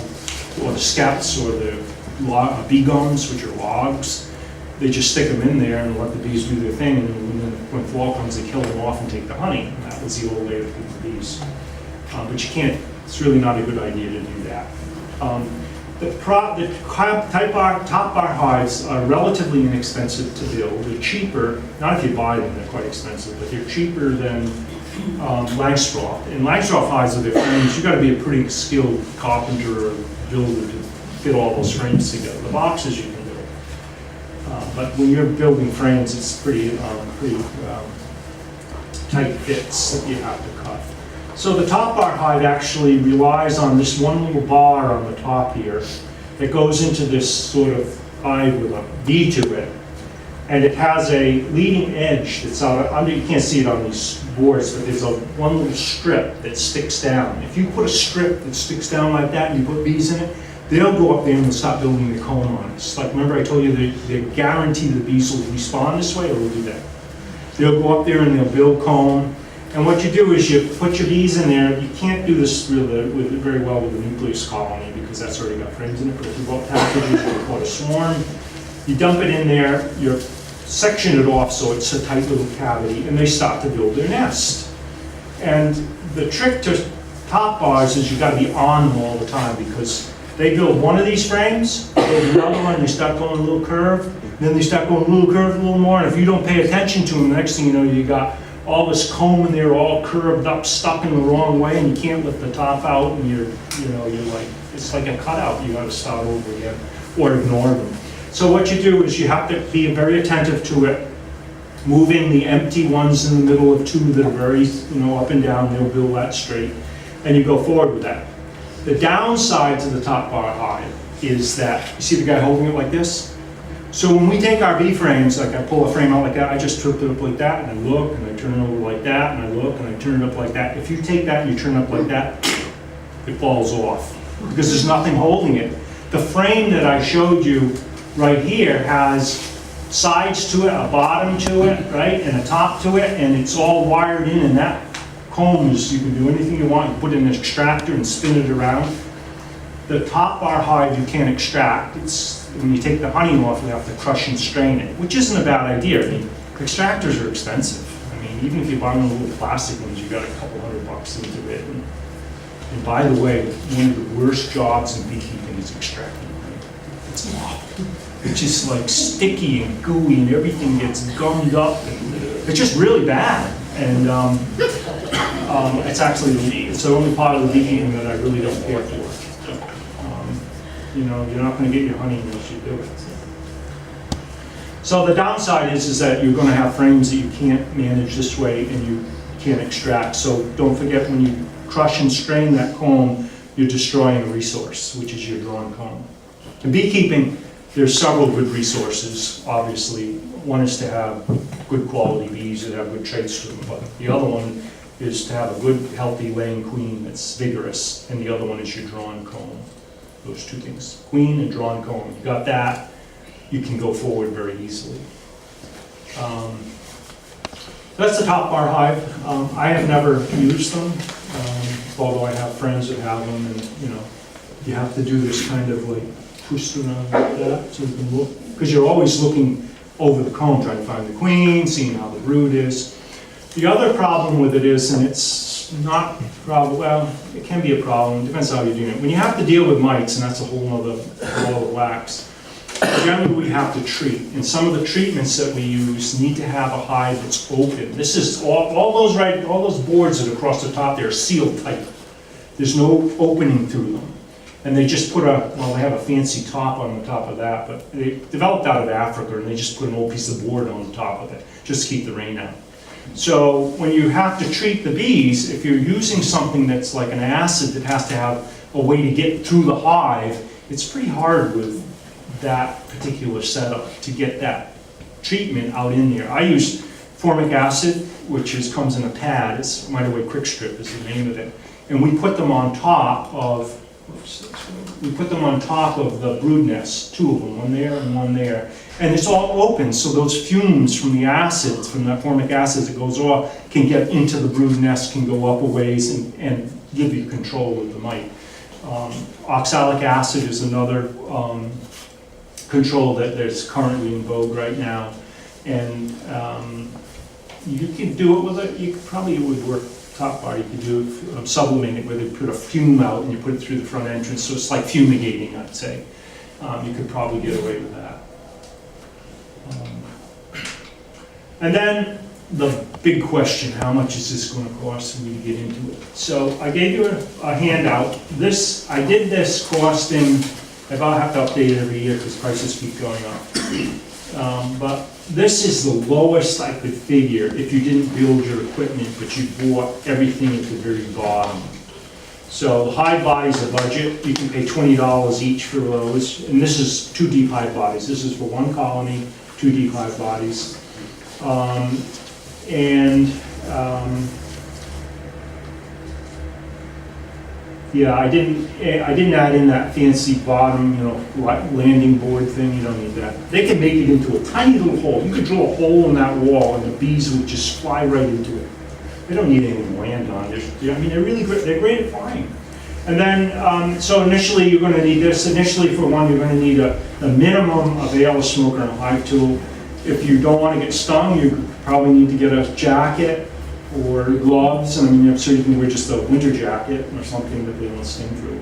or the skeps, or the bee gums, which are logs. They just stick them in there and let the bees do their thing, and then when fall comes, they kill them off and take the honey. And that was the old way to keep the bees. But you can't. It's really not a good idea to do that. The top bar hives are relatively inexpensive to build. They're cheaper, not if you buy them, they're quite expensive, but they're cheaper than Langstroth. And Langstroth hives are their frames. You've got to be a pretty skilled carpenter or builder to fit all those frames together. The boxes you can build. But when you're building frames, it's pretty tight fits that you have to cut. So the top bar hive actually relies on this one little bar on the top here that goes into this sort of hive with a V to it. And it has a leading edge that's out under, you can't see it on these boards, but there's one little strip that sticks down. If you put a strip that sticks down like that and you put bees in it, they'll go up there and they'll start building the comb on it. It's like, remember I told you they guarantee the bees will respond this way, or will do that. They'll go up there and they'll build comb. And what you do is you put your bees in there. You can't do this very well with a nucleus colony because that's already got frames in it. But if you bought packages or you bought a swarm, you dump it in there, you section it off so it's a tight little cavity, and they start to build their nest. And the trick to top bars is you've got to be on them all the time, because they build one of these frames, build another one, they start going a little curve, then they start going a little curve a little more, and if you don't pay attention to them, the next thing you know, you got all this comb in there all curved up, stuck in the wrong way, and you can't lift the top out, and you're like, it's like a cutout. You got to start over again, or ignore them. So what you do is you have to be very attentive to it, moving the empty ones in the middle of 2 that are very, up and down. They'll build that straight, and you go forward with that. The downside to the top bar hive is that, you see the guy holding it like this? So when we take our bee frames, like I pull a frame out like that, I just tilt it up like that, and I look, and I turn it over like that, and I look, and I turn it up like that. If you take that and you turn it up like that, it falls off, because there's nothing holding it. The frame that I showed you right here has sides to it, a bottom to it, right, and a top to it, and it's all wired in, and that comb is, you can do anything you want. You put in an extractor and spin it around. The top bar hive you can't extract. When you take the honey off, you have to crush and strain it, which isn't a bad idea. I mean, extractors are expensive. I mean, even if you buy one of the little plastic ones, you got a couple $100 into it. And by the way, one of the worst jobs in beekeeping is extracting honey. It's awful. It's just like sticky and gooey, and everything gets gummed up. And it's just really bad. And it's the only part of the beekeeping that I really don't care for. You're not going to get your honey unless you do it. So the downside is that you're going to have frames that you can't manage this way and you can't extract. So don't forget, when you crush and strain that comb, you're destroying a resource, which is your drawn comb. In beekeeping, there's several good resources, obviously. One is to have good quality bees that have good traits to them, but the other one is to have a good, healthy laying queen that's vigorous, and the other one is your drawn comb. Those 2 things, queen and drawn comb. You got that, you can go forward very easily. That's the top bar hive. I have never used them, although I have friends that have them, and you have to do this kind of like twist around like that, so you can look, because you're always looking over the comb, trying to find the queen, seeing how the brood is. The other problem with it is, and it's not problem, well, it can be a problem, depends how you're doing it. When you have to deal with mites, and that's a whole other ball of wax, generally we have to treat. And some of the treatments that we use need to have a hive that's open. This is, all those boards that are across the top there are sealed tight. There's no opening through them. And they just put well, they have a fancy top on the top of that, but they developed out of Africa, and they just put an old piece of board on the top of it, just to keep the rain out. So when you have to treat the bees, if you're using something that's like an acid that has to have a way to get through the hive, it's pretty hard with that particular setup to get that treatment out in there. I use formic acid, which comes in a pad. It's Mitaway Quick Strip is the name of it. And we put them on top of, the brood nests, 2 of them, one there and one there. And it's all open, so those fumes from the acids, from that formic acid that goes off, can get into the brood nest, can go up a ways and give you control of the mite. Oxalic acid is another control that's currently in vogue right now. And you can do it with it, it would work top bar, you could do sublimate it, where they put a fume out and you put it through the front entrance, so it's like fumigating, I'd say. You could probably get away with that. And then the big question, how much is this going to cost for me to get into it? So I gave you a handout. I did this costing, I'll have to update it every year because prices keep going up. But this is the lowest I could figure if you didn't build your equipment, but you bought everything at the very bottom. So the hive bodies are budget. You can pay $20 each for those. And this is 2 deep hive bodies. This is for 1 colony, 2 deep hive bodies. Yeah, I didn't add in that fancy bottom, landing board thing. You don't need that. They can make it into a tiny little hole. You could drill a hole in that wall, and the bees would just fly right into it. They don't need anything to land on. They're really great. They're great at flying. And then, so initially you're going to need this. Initially, for one, you're going to need a minimum of a smoker and a hive tool. If you don't want to get stung, you probably need to get a jacket or gloves. And I mean, I'm sure you can wear just a winter jacket or something that they don't sting through.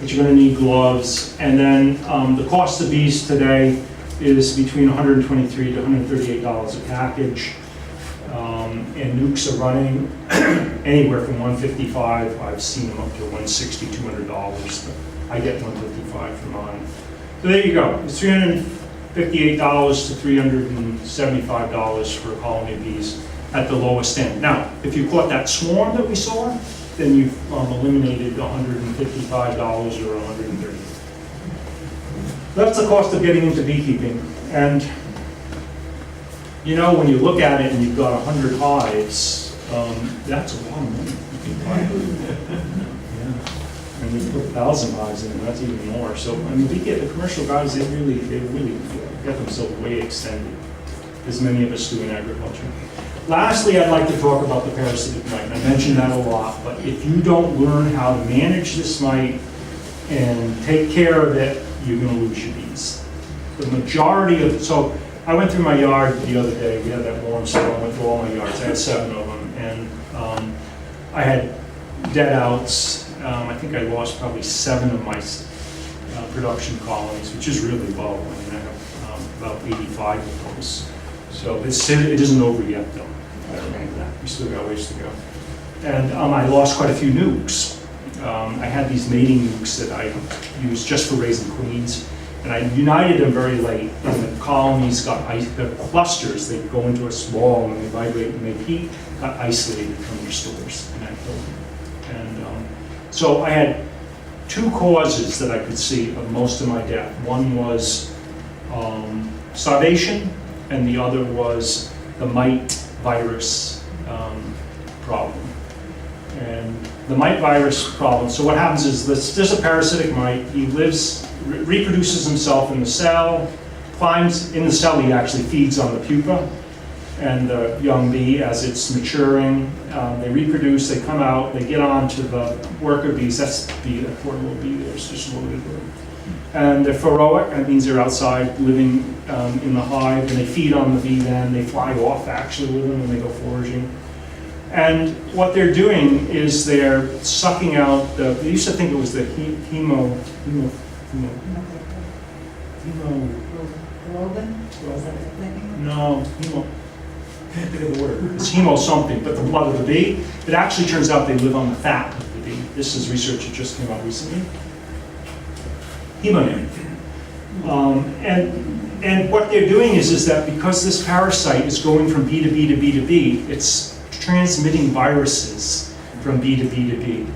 But you're going to need gloves. And then the cost of bees today is between $123 to $138 a package. And nukes are running anywhere from $155. I've seen them up to $160, $200. But I get $155 for mine. So there you go. It's $358 to $375 for a colony of bees at the lowest end. Now, if you caught that swarm that we saw, then you've eliminated $155 or $130. That's the cost of getting into beekeeping. And when you look at it and you've got 100 hives, that's a lot of money you can buy. Yeah. And we put 1,000 hives in, and that's even more. So, I mean, we get the commercial guys, they really get themselves way extended, as many of us do in agriculture. Lastly, I'd like to talk about the parasitic mite. I mentioned that a lot, but if you don't learn how to manage this mite and take care of it, you're going to lose your bees. The majority of, so I went through my yard the other day. We had that warm summer. I went through all my yards. I had 7 of them, and I had dead outs. I think I lost probably 7 of my production colonies, which is really low. I mean, I have about 85 of those. So it isn't over yet, though. I don't know that. We still got ways to go. And I lost quite a few nukes. I had these mating nukes that I used just for raising queens. And I united them very late, and the colonies got the clusters. They go into a ball and they vibrate and make heat. Got isolated from their stores, and I killed them. And so I had 2 causes that I could see of most of my death. One was starvation, and the other was the mite virus problem. And the mite virus problem. So what happens is there's a parasitic mite. He reproduces himself in the cell, climbs in the cell. He actually feeds on the pupa, and the young bee, as it's maturing, they reproduce, they come out, they get onto the worker bees. That's the bee, that poor little bee there is just loaded with them. And they're phoroic, that means they're outside living in the hive, and they feed on the bee then. They fly off actually with them when they go foraging. And what they're doing is they're sucking out they used to think it was the can't think of the word. It's hemo something, but the blood of the bee. It actually turns out they live on the fat of the bee. This is research that just came out recently. Hemonym. And what they're doing is that because this parasite is going from bee to bee to bee to bee, it's transmitting viruses from bee to bee to bee.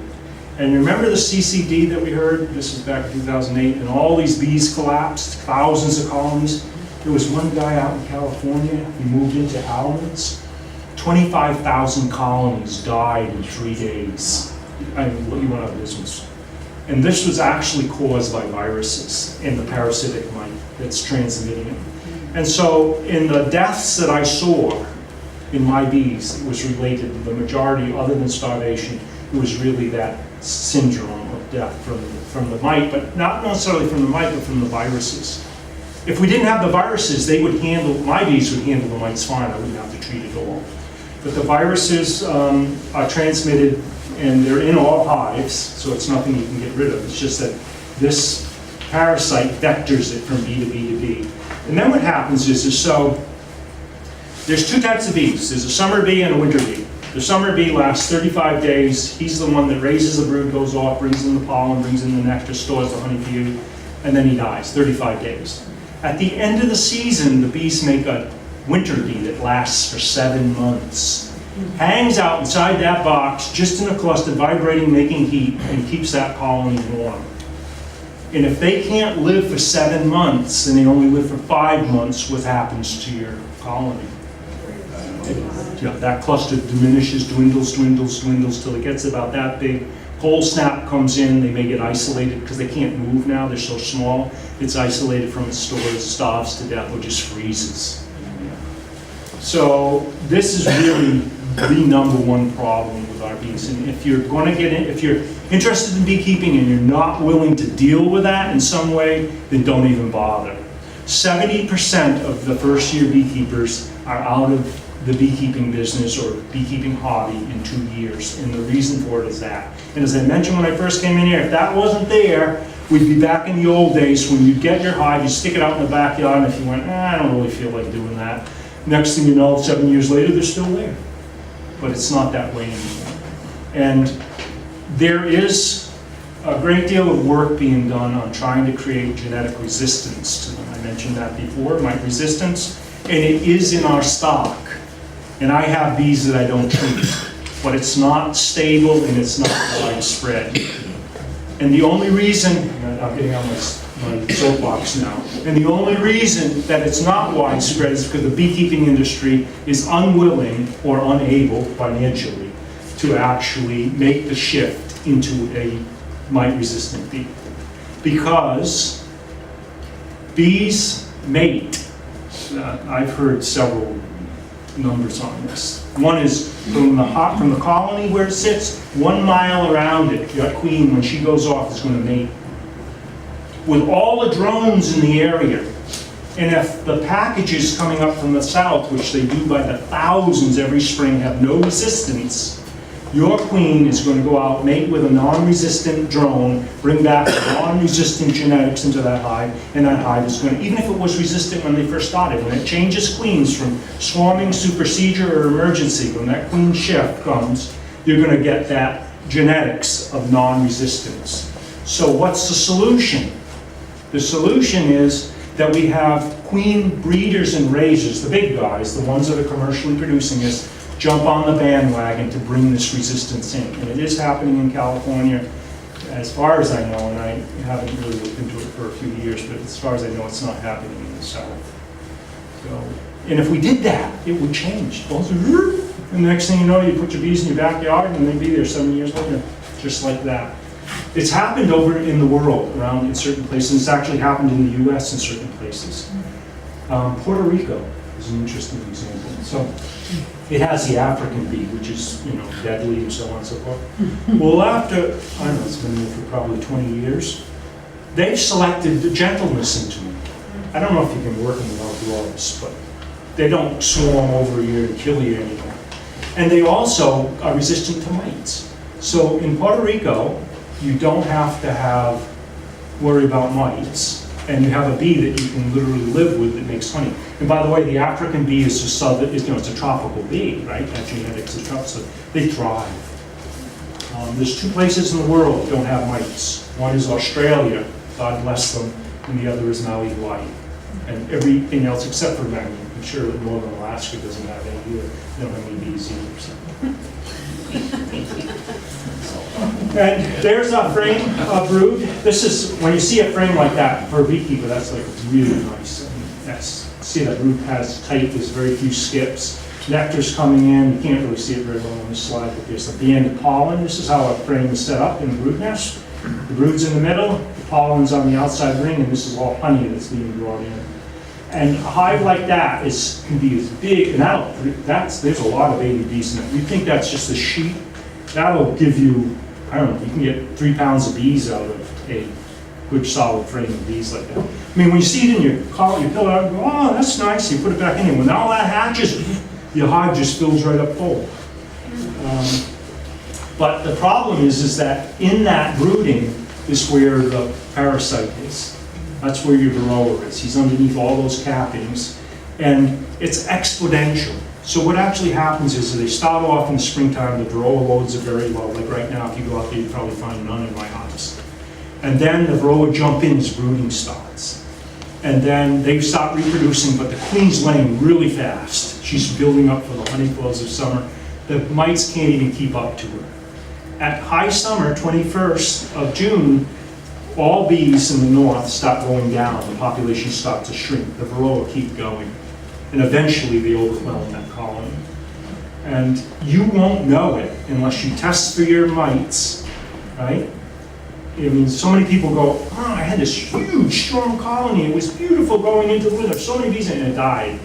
And remember the CCD that we heard? This was back in 2008, and all these bees collapsed, thousands of colonies. There was one guy out in California, he moved into almonds. 25,000 colonies died in 3 days. I mean, he went out of business. And this was actually caused by viruses in the parasitic mite that's transmitting it. And so in the deaths that I saw in my bees, it was related, the majority, other than starvation, it was really that syndrome of death from the mite, but not necessarily from the mite, but from the viruses. If we didn't have the viruses, my bees would handle the mites fine. I wouldn't have to treat it at all. But the viruses are transmitted, and they're in all hives, so it's nothing you can get rid of. It's just that this parasite vectors it from bee to bee to bee. And then what happens is there's two types of bees. There's a summer bee and a winter bee. The summer bee lasts 35 days. He's the one that raises the brood, goes off, brings in the pollen, brings in the nectar, stores the honey for you, and then he dies, 35 days. At the end of the season, the bees make a winter bee that lasts for 7 months. Hangs out inside that box, just in a cluster, vibrating, making heat, and keeps that colony warm. And if they can't live for 7 months, and they only live for 5 months, what happens to your colony? That cluster diminishes, dwindles, till it gets about that big. Cold snap comes in, they may get isolated because they can't move now, they're so small. It's isolated from its stores, starves to death, or just freezes. So this is really the #1 problem with our bees. And if you're going to if you're interested in beekeeping and you're not willing to deal with that in some way, then don't even bother. 70% of the first-year beekeepers are out of the beekeeping business or beekeeping hobby in 2 years, and the reason for it is that. And as I mentioned when I first came in here, if that wasn't there, we'd be back in the old days when you'd get your hive, you stick it out in the backyard, and if you went, I don't really feel like doing that, next thing you know, 7 years later, they're still there. But it's not that way anymore. And there is a great deal of work being done on trying to create genetic resistance to them. I mentioned that before, mite resistance, and it is in our stock. And I have bees that I don't treat, but it's not stable and it's not widespread. And the only reason, I'm getting on my soapbox now, and the only reason that it's not widespread is because the beekeeping industry is unwilling or unable financially to actually make the shift into a mite-resistant bee. Because bees mate. I've heard several numbers on this. One is from the colony where it sits, 1 mile around it, your queen, when she goes off, is going to mate. With all the drones in the area, and if the packages coming up from the south, which they do by the thousands every spring, have no resistance, your queen is going to go out, mate with a non-resistant drone, bring back non-resistant genetics into that hive, and that hive is going to, even if it was resistant when they first started, when it changes queens from swarming, supersedure, or emergency, when that queen shift comes, you're going to get that genetics of non-resistance. So what's the solution? The solution is that we have queen breeders and raisers, the big guys, the ones that are commercially producing this, jump on the bandwagon to bring this resistance in. And it is happening in California, as far as I know, and I haven't really looked into it for a few years, but as far as I know, it's not happening in the South. So, and if we did that, it would change. And the next thing you know, you put your bees in your backyard and they'd be there 7 years later, just like that. It's happened over in the world, around in certain places. It's actually happened in the US in certain places. Puerto Rico is an interesting example. So it has the African bee, which is, deadly and so on and so forth. Well, after, I don't know, it's been there for probably 20 years, they've selected the gentleness into them. I don't know if you can work them without gloves, but they don't swarm over you and kill you anymore. And they also are resistant to mites. So in Puerto Rico, you don't have to worry about mites, and you have a bee that you can literally live with that makes honey. And by the way, the African bee is just it's a tropical bee, right? That genetics is tropical, so they thrive. There's 2 places in the world that don't have mites. One is Australia, God bless them, and the other is Maui, Hawaii. And everything else except for Maui. I'm sure that northern Alaska doesn't have any either. They don't have any bees either. So. And there's our frame brood. This is, when you see a frame like that for a beekeeper, that's like really nice. See that brood has tight, there's very few skips. Nectar's coming in, you can't really see it very well on this slide, but there's a band of pollen. This is how a frame is set up in the brood nest. The brood's in the middle, the pollen's on the outside ring, and this is all honey that's being brought in. And a hive like that can be as big, and there's a lot of baby bees in it. You think that's just a sheet? That'll give you, I don't know, you can get 3 pounds of bees out of a good solid frame of bees like that. I mean, when you see it in your collar, you pull it out and go, oh, that's nice, you put it back in there. When all that hatches, your hive just fills right up full. But the problem is that in that brooding is where the parasite is. That's where your varroa is. He's underneath all those cappings, and it's exponential. So what actually happens is that they start off in the springtime, the varroa loads are very low. Like right now, if you go out there, you probably find none in my hives. And then the varroa jump in as brooding starts. And then they start reproducing, but the queen's laying really fast. She's building up for the honey flows of summer. The mites can't even keep up to her. At high summer, 21st of June, all bees in the north start going down. The population starts to shrink. The varroa keep going. And eventually they overwhelm that colony. And you won't know it unless you test for your mites, right? I mean, so many people go, oh, I had this huge, strong colony. It was beautiful going into the winter. So many bees, and it died.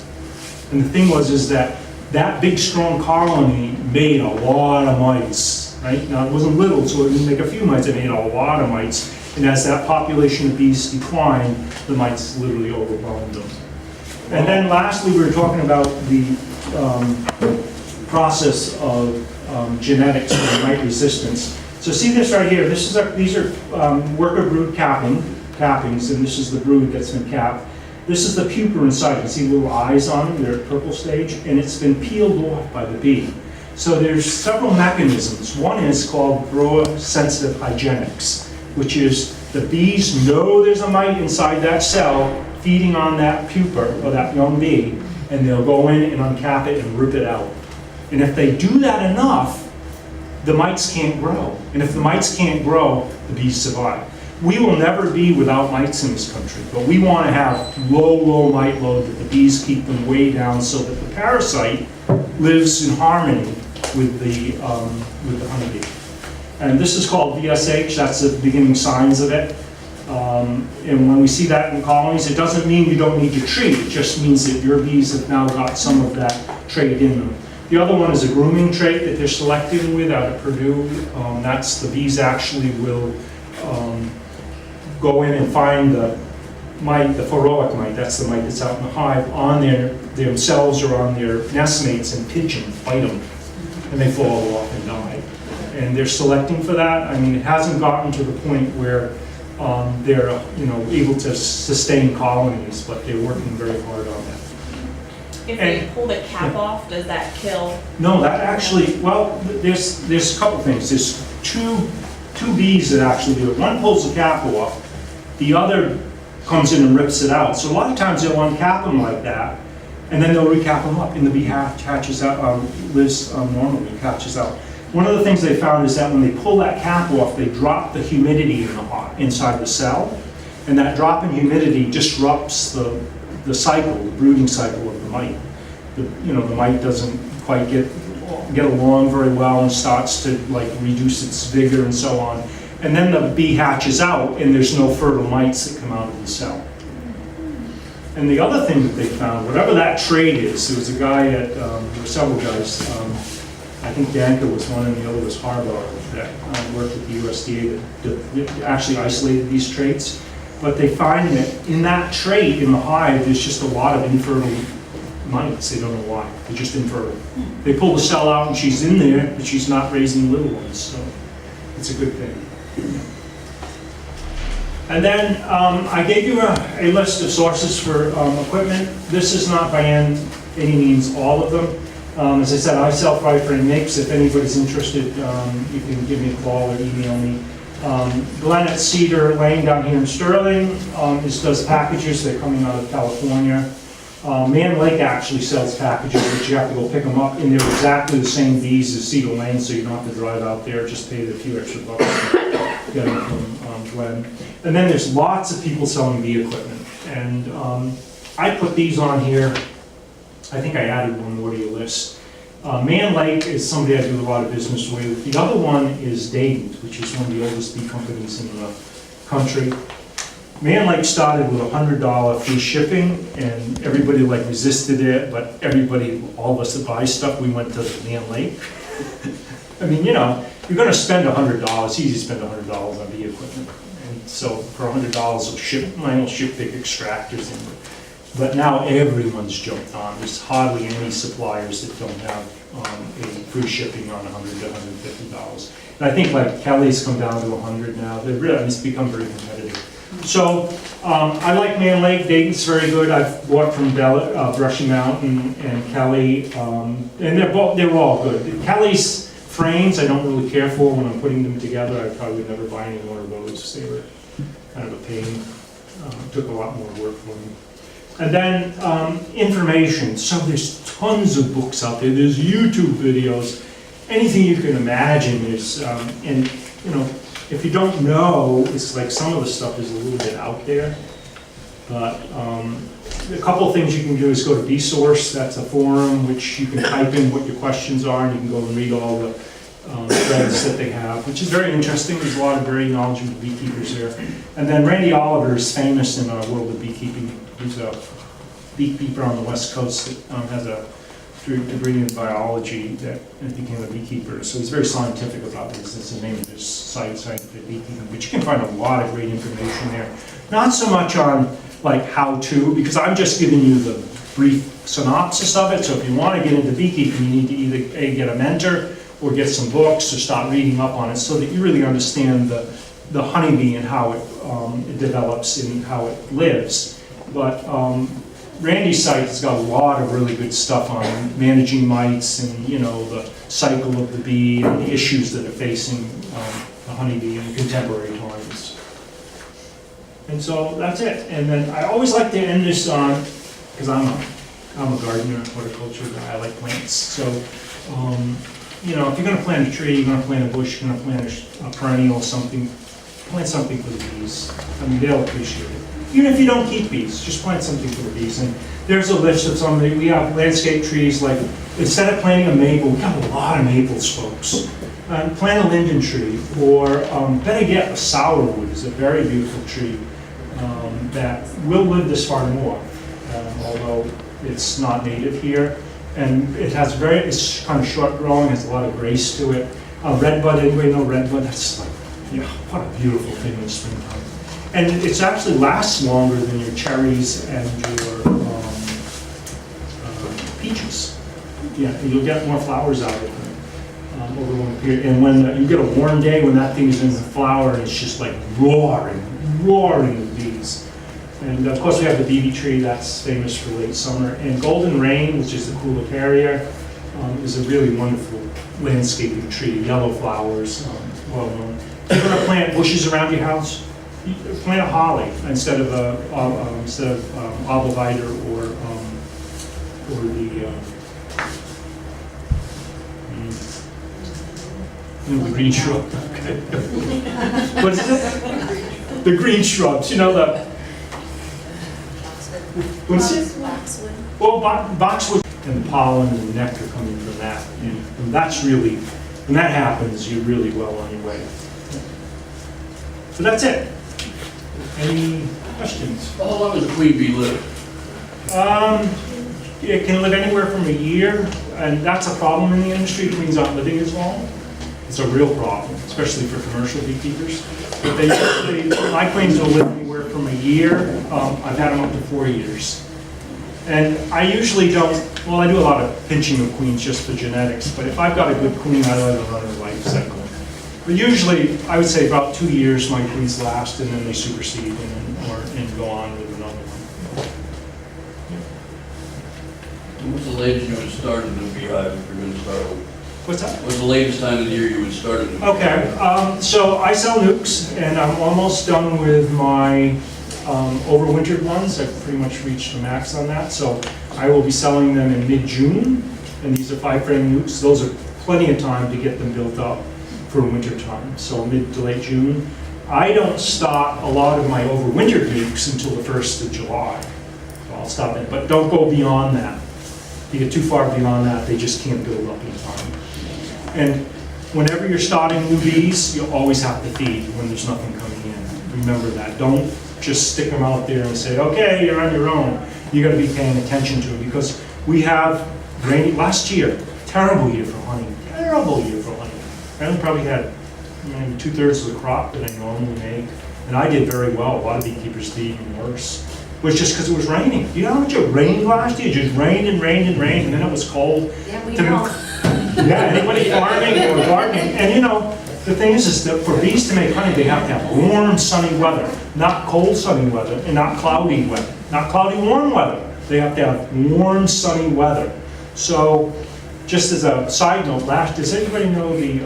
And the thing is that big, strong colony made a lot of mites, right? Now, it wasn't little, so it didn't make a few mites. It made a lot of mites. And as that population of bees declined, the mites literally overwhelmed them. And then lastly, we were talking about the process of genetics for mite resistance. So see this right here. These are worker brood cappings, and this is the brood that's been capped. This is the pupa inside. You can see little eyes on them. They're at purple stage, and it's been peeled off by the bee. So there's several mechanisms. One is called varroa-sensitive hygienics, which is the bees know there's a mite inside that cell feeding on that pupa or that young bee, and they'll go in and uncap it and rip it out. And if they do that enough, the mites can't grow. And if the mites can't grow, the bees survive. We will never be without mites in this country, but we want to have low mite load that the bees keep them way down so that the parasite lives in harmony with the honeybee. And this is called VSH, that's the beginning signs of it. And when we see that in colonies, it doesn't mean you don't need to treat, it just means that your bees have now got some of that trait in them. The other one is a grooming trait that they're selecting with out of Purdue. That's the bees actually will go in and find the mite, the pharaohic mite, that's the mite that's out in the hive, on themselves or on their nestmates and pigeon, bite them, and they fall off and die. And they're selecting for that. I mean, it hasn't gotten to the point where they're able to sustain colonies, but they're working very hard on that. If they pull the cap off, does that kill? No, that actually, well, there's a couple things. There's two bees that actually do it. One pulls the cap off, the other comes in and rips it out. So a lot of times they'll uncap them like that, and then they'll recap them up, and the bee hatches out, lives normally, hatches out. One of the things they found is that when they pull that cap off, they drop the humidity inside the cell, and that drop in humidity disrupts the cycle, the brooding cycle of the mite. The mite doesn't quite get along very well and starts to reduce its vigor and so on. And then the bee hatches out, and there's no fertile mites that come out of the cell. And the other thing that they found, whatever that trade is, there was a guy at, there were several guys, I think Danka was one and the other was Harbaugh, that worked at the USDA that actually isolated these traits. But they find that in that trait, in the hive, there's just a lot of infertile mites. They don't know why. They're just infertile. They pull the cell out and she's in there, but she's not raising little ones, so it's a good thing. And then I gave you a list of sources for equipment. This is not by any means all of them. As I said, I sell fry frame mix. If anybody's interested, you can give me a call or email me. Glenn at Cedar Lane down here in Sterling does packages. They're coming out of California. Man Lake actually sells packages, but you have to go pick them up, and they're exactly the same bees as Cedar Lane, so you don't have to drive out there, just pay the few extra bucks to get them from Glenn. And then there's lots of people selling bee equipment, and I put these on here. I think I added one more to your list. Man Lake is somebody I do a lot of business with. The other one is Dayton's, which is one of the oldest bee companies in the country. Man Lake started with $100 free shipping, and everybody like resisted it, but everybody, all of us that buy stuff, we went to Man Lake. I mean, you know, you're gonna spend $100, it's easy to spend $100 on bee equipment. And so for $100, mine will ship big extractors in. But now everyone's jumped on. There's hardly any suppliers that don't have a free shipping on $100 to $150. And I think like Kelly's come down to $100 now. They're really, it's become very competitive. So I like Man Lake. Dayton's very good. I've bought from Brushy Mountain and Kelly, and they're all good. Kelly's frames I don't really care for when I'm putting them together. I probably would never buy any one of those. They were kind of a pain. Took a lot more work for me. And then information. So there's tons of books out there. There's YouTube videos. Anything you can imagine is, and you know, if you don't know, it's like some of the stuff is a little bit out there. But a couple of things you can do is go to BSource. That's a forum which you can type in what your questions are, and you can go and read all the threads that they have, which is very interesting. There's a lot of very knowledgeable beekeepers there. And then Randy Oliver is famous in our world of beekeeping. He's a beekeeper on the West Coast that has a degree in biology that became a beekeeper. So he's very scientific about this. That's the name of his site, Scientific Beekeeping. But you can find a lot of great information there. Not so much on like how to, because I'm just giving you the brief synopsis of it. So if you want to get into beekeeping, you need to either A, get a mentor or get some books or start reading up on it so that you really understand the honeybee and how it develops and how it lives. But Randy's site has got a lot of really good stuff on managing mites and, you know, the cycle of the bee and the issues that are facing the honeybee in contemporary times. And so that's it. And then I always like to end this on, because I'm a gardener, horticulture guy, I like plants. So, you know, if you're going to plant a tree, you're going to plant a bush, you're going to plant a perennial, something, plant something for the bees. I mean, they'll appreciate it. Even if you don't keep bees, just plant something for the bees. And there's a list of some, we have landscape trees, like, instead of planting a maple, we got a lot of maples, folks. Plant a linden tree, or better yet, a sourwood is a very beautiful tree that will live this far north, although it's not native here. And it has it's kind of short growing, has a lot of grace to it. Redbud, anybody know redbud? That's like, yeah, what a beautiful thing in the springtime. And it actually lasts longer than your cherries and your peaches. Yeah, and you'll get more flowers out of it over a long period. And when you get a warm day, when that thing is in the flower, it's just like roaring with bees. And of course we have the BB tree, that's famous for late summer. And Golden Rain, which is the Coolicaria, is a really wonderful landscaping tree, yellow flowers, well known. If you're gonna plant bushes around your house, you plant a holly instead of obovita or the green shrub. Okay. What is it? The green shrubs. You know the. What's it? Boxwood. Well, boxwood and the pollen and the nectar coming from that, and that's really, when that happens, you're really well on your way. So that's it. Any questions? How long does a queen bee live? It can live anywhere from a year, and that's a problem in the industry. Queens aren't living as long. It's a real problem, especially for commercial beekeepers. But my queens will live anywhere from a year. I've had them up to 4 years. And I usually don't, well, I do a lot of pinching of queens just for genetics, but if I've got a good queen, I let her run her life cycle. But usually, I would say about 2 years my queens last, and then they supersede and go on with another one. What's the latest you would start a new beehive if you're going to start one? What's that? What's the latest time of the year you would start a new beehive? Okay, so I sell nukes, and I'm almost done with my overwintered ones. I've pretty much reached the max on that, so I will be selling them in mid-June, and these are 5-frame nukes. Those are plenty of time to get them built up for winter time, so mid to late June. I don't start a lot of my overwintered nukes until the 1st of July. So I'll stop it, but don't go beyond that. If you get too far beyond that, they just can't build up in time. And whenever you're starting new bees, you'll always have to feed when there's nothing coming in. Remember that. Don't just stick them out there and say, okay, you're on your own. You gotta be paying attention to them, because we have rainy, last year, terrible year for honey, terrible year for honey. I only probably had maybe 2/3 of the crop that I normally make, and I did very well. A lot of beekeepers did even worse. It was just because it was raining. You know how much it rained last year? It just rained and rained and rained, and then it was cold. Yeah, we know. Yeah, anybody farming or gardening, and you know, the thing is that for bees to make honey, they have to have warm, sunny weather, not cold, sunny weather, and not cloudy weather, not cloudy, warm weather. They have to have warm, sunny weather. So, just as a side note, does anybody know the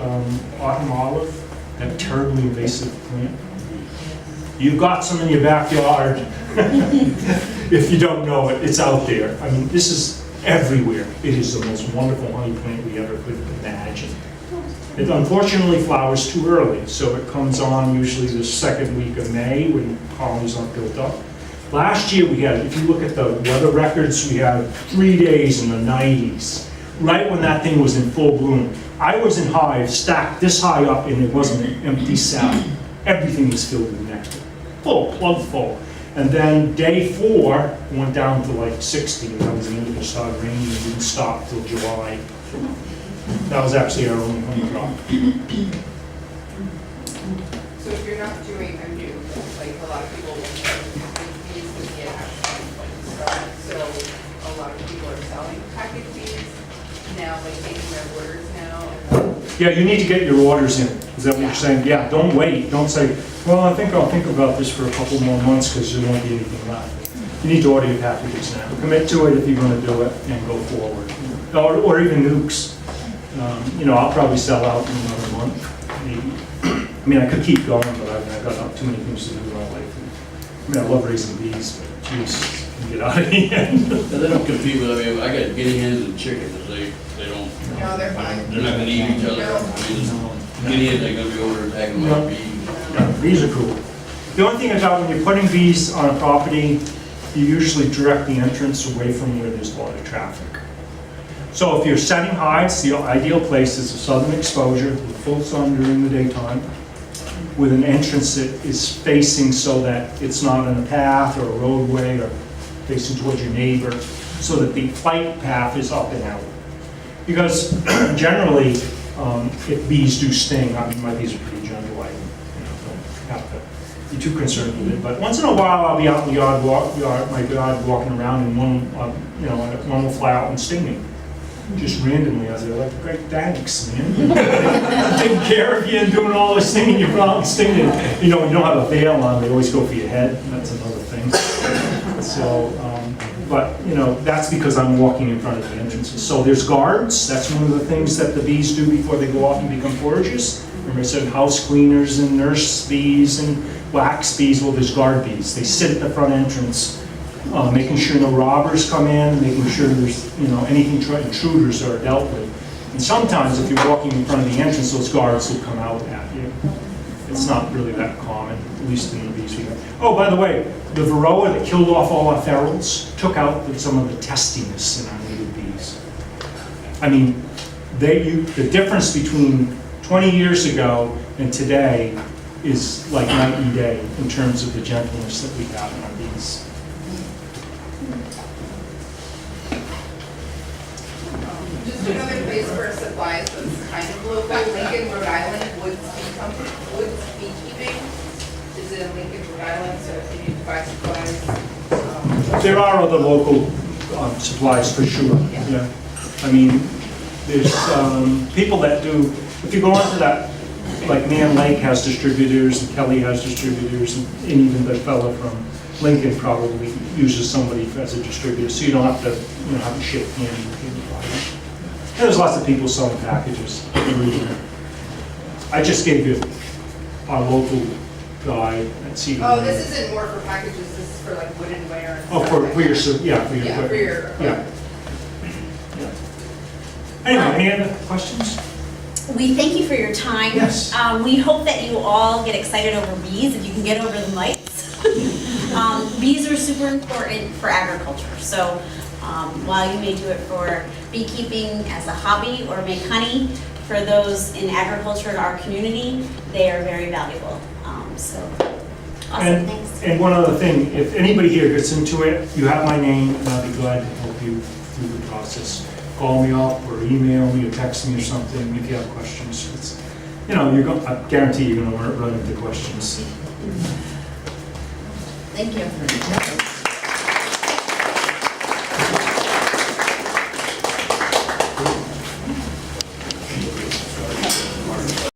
autumn olive, that terribly invasive plant? You've got some in your backyard. If you don't know it, it's out there. I mean, this is everywhere. It is the most wonderful honey plant we ever could imagine. It unfortunately flowers too early, so it comes on usually the 2nd week of May when colonies aren't built up. Last year we had, if you look at the weather records, we had 3 days in the 90s, right when that thing was in full bloom. I was in hives stacked this high up, and it wasn't an empty cell. Everything was filled with nectar, full, plug full. And then day 4 went down to like 60, and that was the end of it. Started raining and didn't stop till July. That was actually our only honey crop. So if you're not doing a new, like a lot of people will start with packaged bees because the actual point to start. So a lot of people are selling packaged bees now, like taking their orders now. Yeah, you need to get your orders in. Is that what you're saying? Yeah, don't wait. Don't say, well, I think I'll think about this for a couple more months because there won't be anything left. You need to order your packages now. Commit to it if you're going to do it and go forward. Or even nukes. You know, I'll probably sell out in another month, maybe. I mean, I could keep going, but I've got too many things to do in my life. I mean, I love raising bees, but geez, can get out of the end. They don't compete with, I mean, I got guinea hens and chickens, they don't, No, they're fine. they're not gonna eat each other. No. I mean, guinea hens, they're gonna be over attacking my bees. Yeah, bees are cool. The only thing about when you're putting bees on a property, you usually direct the entrance away from where there's a lot of traffic. So if you're setting hives, the ideal place is a southern exposure with full sun during the daytime, with an entrance that is facing so that it's not on a path or a roadway or facing towards your neighbor, so that the flight path is up and out. Because generally, if bees do sting, I mean, my bees are pretty gentle, I don't have to be too concerned with it. But once in a while, I'll be out in the yard, my yard walking around, and one will fly out and sting me. Just randomly, I was like, great, thanks, man. Taking care of you and doing all this stinging, you're probably stinging. You know, when you don't have a veil on, they always go for your head, and that's another thing. So, but, you know, that's because I'm walking in front of the entrances. So there's guards, that's one of the things that the bees do before they go off and become foragers. Remember I said house cleaners and nurse bees and wax bees, well, there's guard bees. They sit at the front entrance, making sure no robbers come in, making sure there's, you know, intruders are dealt with. And sometimes if you're walking in front of the entrance, those guards will come out at you. It's not really that common, at least in the bees we have. Oh, by the way, the varroa that killed off all our ferals took out some of the testiness in our native bees. I mean, the difference between 20 years ago and today is like night and day in terms of the gentleness that we have in our bees. another place for supplies that's kind of local, Lincoln, Rhode Island, Woods Beekeeping is in Lincoln, Rhode Island, so if you need to buy supplies. There are other local supplies for sure, Yeah. yeah. I mean, there's people that do, if you go onto that, like Nan Lake has distributors, and Kelly has distributors, and even the fella from Lincoln probably uses somebody as a distributor, so you don't have to, have to ship candy. And there's lots of people selling packages every year. I just gave you our local guy at Cedar. Oh, this isn't more for packages, this is for like woodenware and Oh, stuff for like your, that. yeah, for your. Yeah, for your. Yeah. Anyway, any other questions? We thank you for your time. Yes. We hope that you all get excited over bees, if you can get over the mites. Bees are super important for agriculture, so while you may do it for beekeeping as a hobby or make honey, for those in agriculture in our community, they are very valuable. So, awesome, thanks. And one other thing, if anybody here gets into it, you have my name, and I'll be glad to help you through the process. Call me up, or email me, or text me, or something, if you have questions. It's, I guarantee you're gonna run into questions. Thank you.